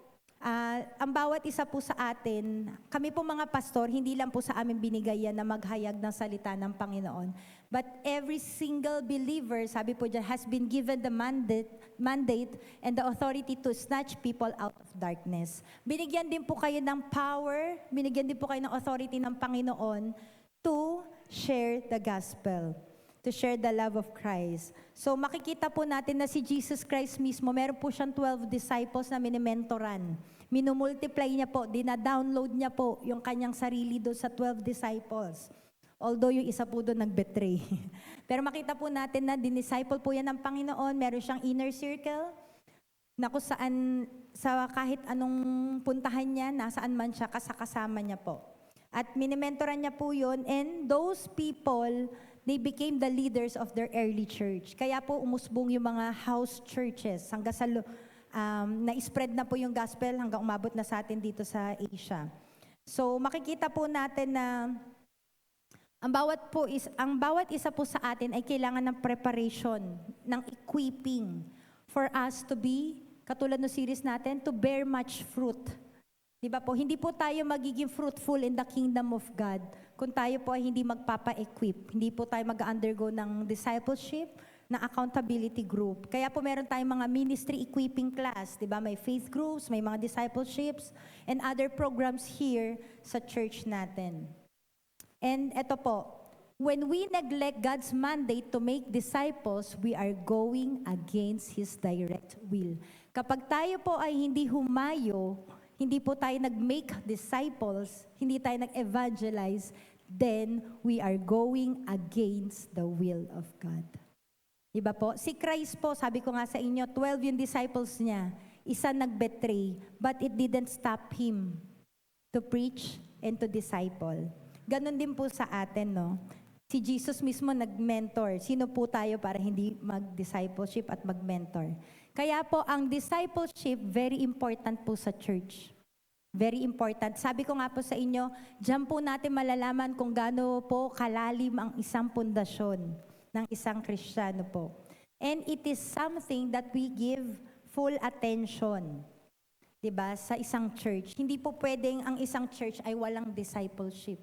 E: ang bawat isa po sa atin, kami po mga pastor, hindi lang po sa amin binigay yan na maghayag ng salita ng Panginoon. But every single believer, sabi po dyan, has been given the mandate and the authority to snatch people out of darkness. Binigyan din po kayo ng power, binigyan din po kayo ng authority ng Panginoon to share the gospel, to share the love of Christ. So makikita po natin na si Jesus Christ mismo, meron po siyang 12 disciples na minimentoran. Minumultiply niya po, dina-download niya po yung kanyang sarili doon sa 12 disciples. Although yung isa po doon nag-betray. Pero makita po natin na dinisciple po yan ng Panginoon, meron siyang inner circle, na kung saan, sa kahit anong puntahan niya, nasaan man siya, kasama niya po. At minimentoran niya po yun, and those people, they became the leaders of their early church. Kaya po umusbong yung mga house churches hanggang sa na-spread na po yung gospel hanggang umabot na sa atin dito sa Asia. So makikita po natin na ang bawat isa po sa atin ay kailangan ng preparation, ng equipping for us to be, katulad ng series natin, to bear much fruit. Diba po? Hindi po tayo magiging fruitful in the kingdom of God kung tayo po ay hindi magpapa-equip. Hindi po tayo mag-undergo ng discipleship, ng accountability group. Kaya po meron tayong mga ministry equipping class, diba? May faith groups, may mga discipleships, and other programs here sa church natin. And eto po, when we neglect God's mandate to make disciples, we are going against His direct will. Kapag tayo po ay hindi humayo, hindi po tayo nag-make disciples, hindi tayo nag-evangelize, then we are going against the will of God. Diba po? Si Christ po, sabi ko nga sa inyo, 12 yung disciples niya, isa nag-betray, but it didn't stop him to preach and to disciple. Ganon din po sa atin, no? Si Jesus mismo nag-mentor. Sino po tayo para hindi mag-discipleship at mag-mentor? Kaya po, ang discipleship, very important po sa church. Very important. Sabi ko nga po sa inyo, diyan po natin malalaman kung gaano po kalalim ang isang pundasyon ng isang Kristiyano po. And it is something that we give full attention, diba, sa isang church. Hindi po pwedeng ang isang church ay walang discipleship.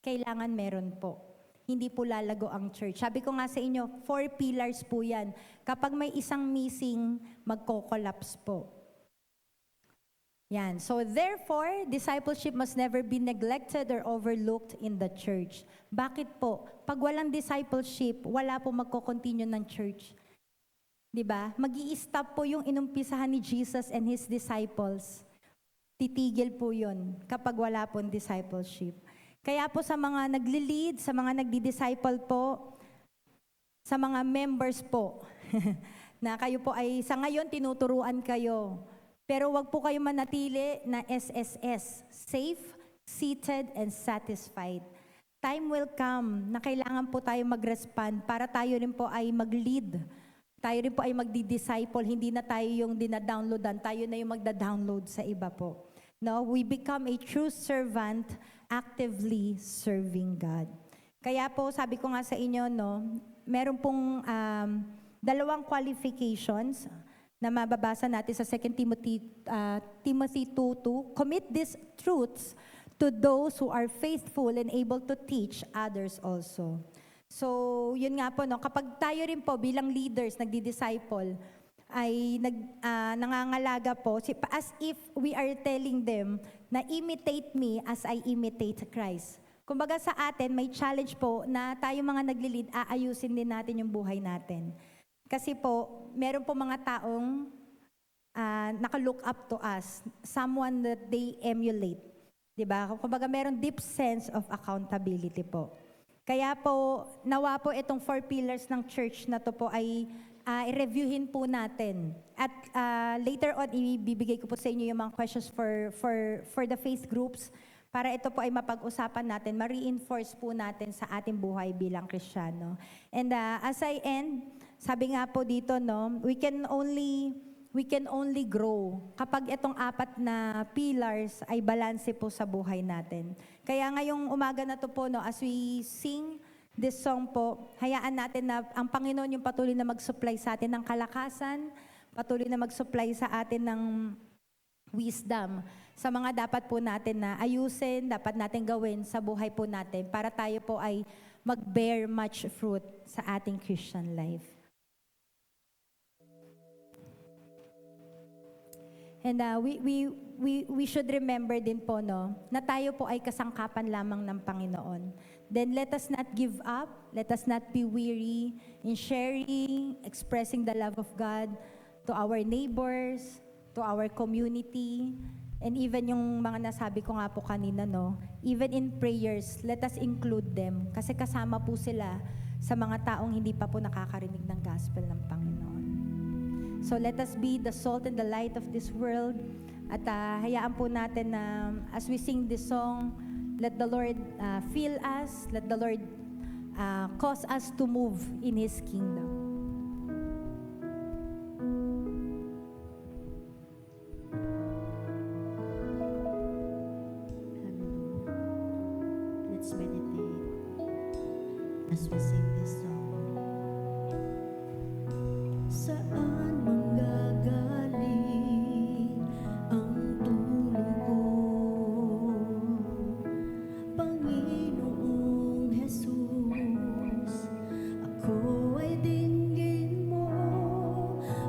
E: Kailangan meron po. Hindi po lalago ang church. Sabi ko nga sa inyo, 4 pillars po yan. Kapag may isang missing, magko-collapse po. Yan. So therefore, discipleship must never be neglected or overlooked in the church. Bakit po? Pag walang discipleship, wala po magko-continue ng church. 'Di ba? Magi-stop po yung inumpisahan ni Jesus and His disciples. Titigil po 'yon kapag wala pong discipleship. Kaya po sa mga nagli-lead, sa mga nagdi-disciple po, sa mga members po, na kayo po ay sa ngayon tinuturuan kayo. Pero wag po kayo manatili na SSS, safe, seated, and satisfied. Time will come na kailangan po tayo mag-respond para tayo rin po ay mag-lead. Tayo rin po ay magdi-disciple, hindi na tayo yung dina-downloadan, tayo na yung magda-download sa iba po. No, we become a true servant, actively serving God. Kaya po, sabi ko nga sa inyo, no, meron pong 2 qualifications na mababasa natin sa 2 Timothy 2:2. Commit these truths to those who are faithful and able to teach others also. So, yun nga po, no, kapag tayo rin po bilang leaders, nagdi-disciple, ay nangangalaga po, as if we are telling them na imitate me as I imitate Christ. Kumbaga sa atin, may challenge po na tayo mga nagli-lead, aayusin din natin yung buhay natin. Kasi po, meron po mga taong naka-look up to us, someone that they emulate. Diba? Kumbaga meron deep sense of accountability po. Kaya po, nawa po itong 4 pillars ng church na to po ay i-reviewin po natin. At later on, ibibigay ko po sa inyo yung mga questions for the faith groups para ito po ay mapag-usapan natin, ma-reinforce po natin sa ating buhay bilang Kristiyano. And as I end, sabi nga po dito, no, we can only grow kapag itong 4 na pillars ay balanse po sa buhay natin. Kaya ngayong umaga na to po, no, as we sing this song po, hayaan natin na ang Panginoon yung patuloy na mag-supply sa atin ng kalakasan, patuloy na mag-supply sa atin ng wisdom sa mga dapat po natin na ayusin, dapat natin gawin sa buhay po natin para tayo po ay mag-bear much fruit sa ating Christian life. And we should remember din po, no, na tayo po ay kasangkapan lamang ng Panginoon. Then let us not give up, let us not be weary in sharing, expressing the love of God to our neighbors, to our community, and even yung mga nasabi ko nga po kanina, no, even in prayers, let us include them kasi kasama po sila sa mga taong hindi pa po nakakarinig ng gospel ng Panginoon. So let us be the salt and the light of this world. At hayaan po natin na as we sing this song, let the Lord fill us, let the Lord cause us to move in His kingdom.
B: Hallelujah. Let's meditate as we sing this song. Saan manggagaling ang tulong ko, Panginoong Jesus? Ako ay dinggin mo,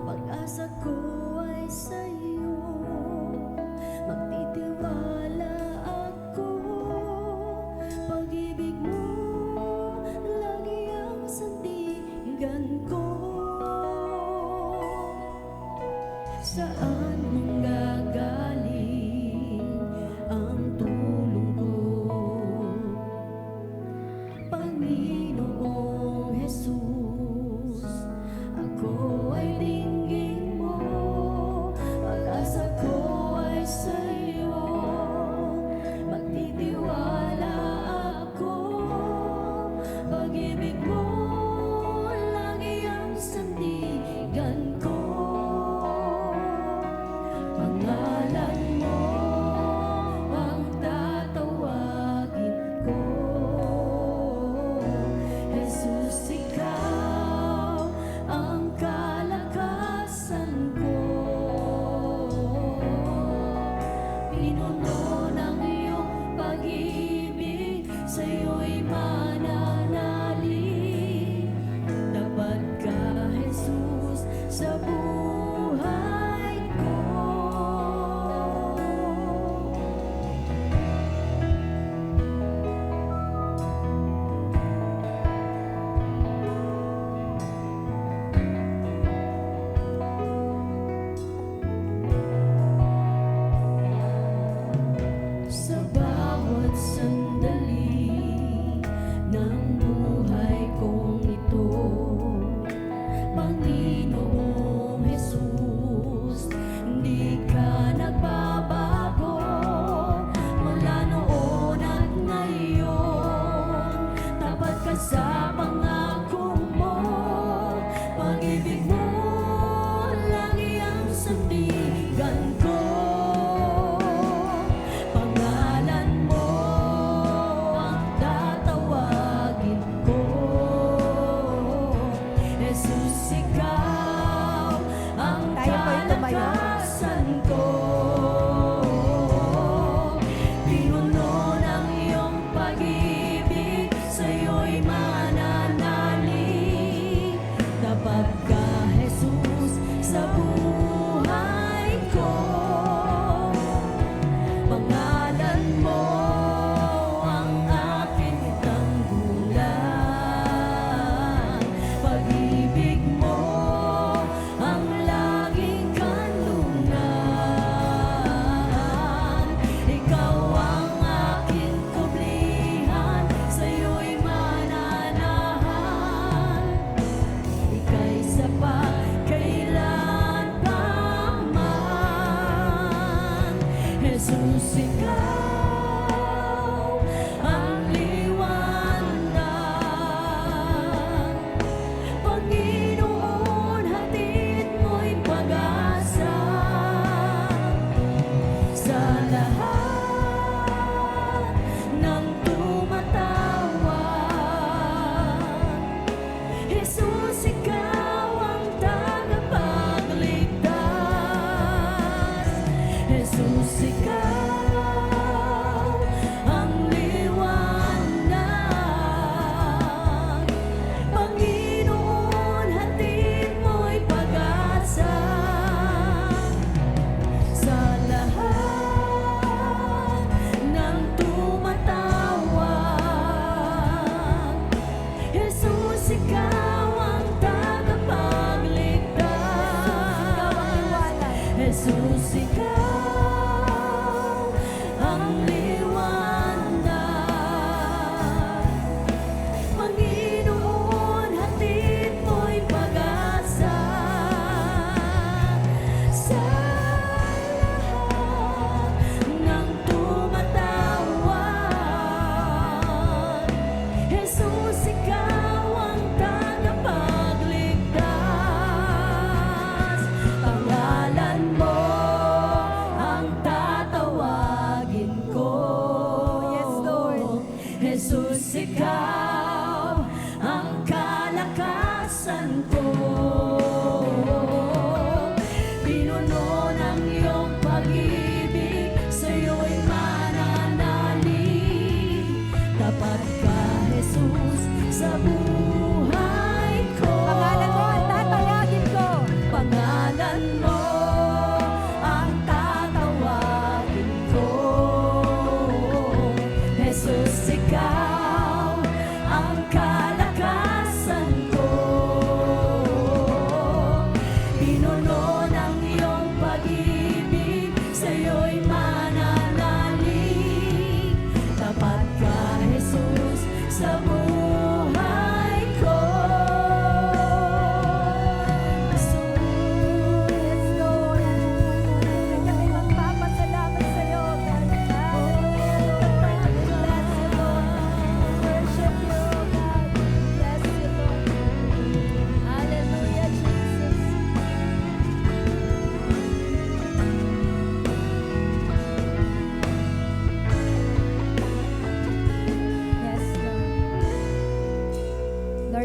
B: pag-asa ko ay sa iyo, magtitiwala ako, pag-ibig mo lagi ang sandigan ko. Saan manggagaling ang tulong ko, Panginoong Jesus? Ako ay dinggin mo, pag-asa ko ay sa iyo, magtitiwala ako, pag-ibig mo lagi ang sandigan ko. Pangalan mo ang tatawagin ko, Jesus, ikaw ang kalakasan ko. Pinuno ng iyong pag-ibig, sa'yo'y mananalig. Dapat ka, Jesus, sa buhay ko. Sa bawat sandali ng buhay kong ito, Panginoong Jesus, hindi ka nagbabago mula noon at ngayon. Tapat ka sa pangako mo, pag-ibig mo lagi ang sandigan ko. Pangalan mo ang tatawagin ko, Jesus, ikaw ang
E: Tayo po ay tumayo.
B: kalakasan ko. Pinuno ng iyong pag-ibig, sa'yo'y mananalig.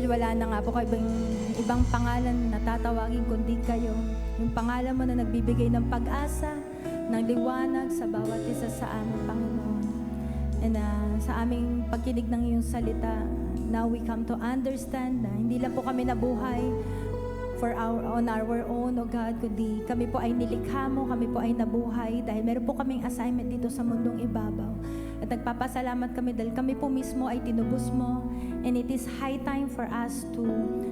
E: wala na nga po ibang pangalan na tatawagin kundi kayo. Yung pangalan mo na nagbibigay ng pag-asa, ng liwanag sa bawat isa sa amin, Panginoon. And sa aming pagkinig ng iyong salita, now we come to understand na hindi lang po kami nabuhay on our own, O God, kundi kami po ay nilikha mo, kami po ay nabuhay dahil meron po kaming assignment dito sa mundong ibabaw. At nagpapasalamat kami dahil kami po mismo ay tinubos mo. And it is high time for us to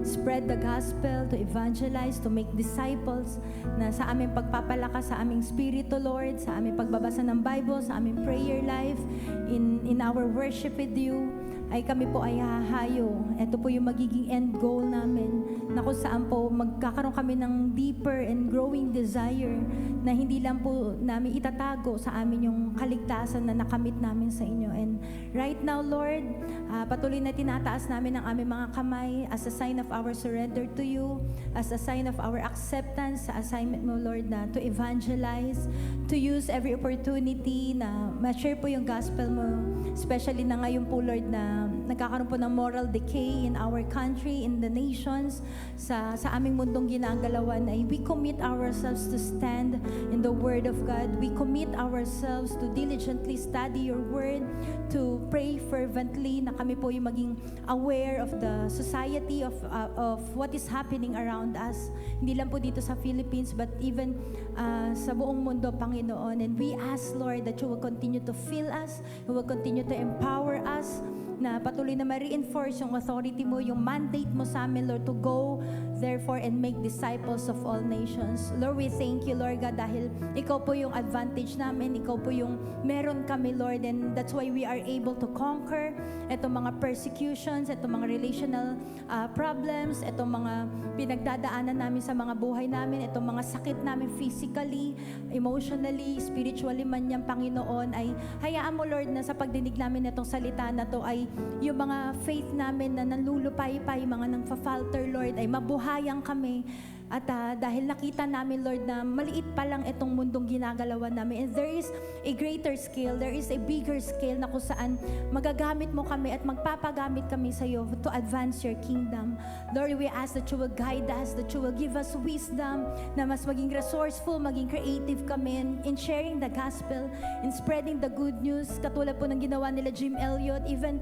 E: spread the gospel, to evangelize, to make disciples, na sa aming pagpapalakas sa aming spirito, Lord, sa aming pagbabasa ng Bible, sa aming prayer life, in our worship with you, ay kami po ay hahayo. Ito po yung magiging end goal namin, na kung saan po magkakaroon kami ng deeper and growing desire na hindi lang po namin itatago sa amin yung kaligtasan na nakamit namin sa inyo. And right now, Lord, patuloy na tinataas namin ang aming mga kamay as a sign of our surrender to you, as a sign of our acceptance sa assignment mo, Lord, na to evangelize, to use every opportunity na ma-share po yung gospel mo, especially na ngayon po, Lord, na nagkakaroon po ng moral decay in our country, in the nations, sa aming mundong ginagalawan, ay we commit ourselves to stand in the Word of God. We commit ourselves to diligently study your Word, to pray fervently, na kami po yung maging aware of the society, of what is happening around us. Hindi lang po dito sa Philippines, but even sa buong mundo, Panginoon. And we ask, Lord, that you will continue to fill us, you will continue to empower us, na patuloy na ma-reinforce yung authority mo, yung mandate mo sa amin, Lord, to go, therefore, and make disciples of all nations. Lord, we thank you, Lord God, dahil ikaw po yung advantage namin, ikaw po yung meron kami, Lord, and that's why we are able to conquer itong mga persecutions, itong mga relational problems, itong mga pinagdadaanan namin sa mga buhay namin, itong mga sakit namin physically, emotionally, spiritually man yan, Panginoon, ay hayaan mo, Lord, na sa pagdinig namin itong salita na to ay yung mga faith namin na nanlulupay-pay, mga nang falter, Lord, ay mabuhayan kami. At dahil nakita namin, Lord, na maliit pa lang itong mundong ginagalawan namin. And there is a greater scale, there is a bigger scale na kung saan magagamit mo kami at magpapagamit kami sa iyo to advance your kingdom. Lord, we ask that you will guide us, that you will give us wisdom, na mas maging resourceful, maging creative kami in sharing the gospel, in spreading the good news. Katulad po ng ginawa nila Jim Elliot, even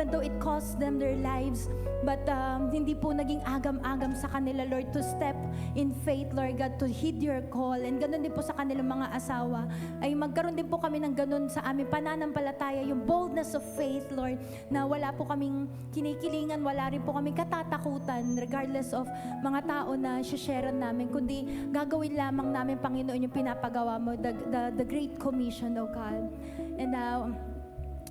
E: though it cost them their lives, but hindi po naging agam-agam sa kanila, Lord, to step in faith, Lord God, to heed your call. And ganun din po sa kanilang mga asawa, ay magkaroon din po kami ng ganun sa aming pananampalataya, yung boldness of faith, Lord, na wala po kaming kinikilingan, wala rin po kaming katatakutan regardless of mga tao na share namin, kundi gagawin lamang namin, Panginoon, yung pinapagawa mo, the Great Commission, O God.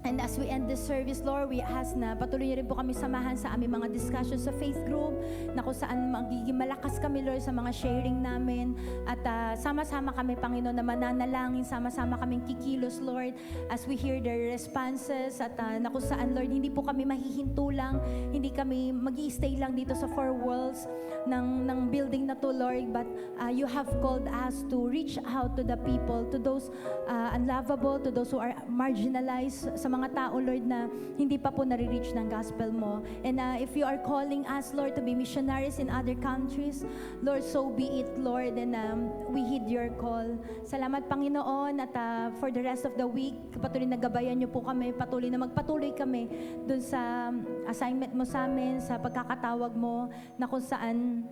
E: And as we end this service, Lord, we ask na patuloy niyo rin po kami samahan sa aming mga discussions sa faith group, na kung saan magiging malakas kami, Lord, sa mga sharing namin. At sama-sama kami, Panginoon, na mananalangin, sama-sama kaming kikilos, Lord, as we hear their responses. At na kung saan, Lord, hindi po kami mahihinto lang, hindi kami mag-i-stay lang dito sa four walls ng building na to, Lord, but you have called us to reach out to the people, to those unlovable, to those who are marginalized, sa mga tao, Lord, na hindi pa po nare-reach ng gospel mo. And if you are calling us, Lord, to be missionaries in other countries, Lord, so be it, Lord, and we heed your call. Salamat, Panginoon, at for the rest of the week, patuloy na gabayan niyo po kami, patuloy na magpatuloy kami dun sa assignment mo sa amin, sa pagkakatawag mo, na kung saan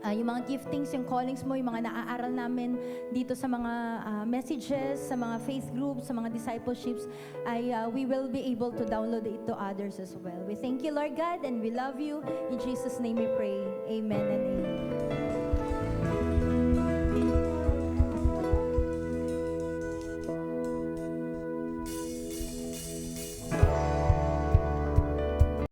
E: yung mga giftings, yung callings mo, yung mga naaaral namin dito sa mga messages, sa mga faith groups, sa mga discipleships, ay we will be able to download it to others as well. We thank you, Lord God, and we love you. In Jesus' name we pray. Amen and amen.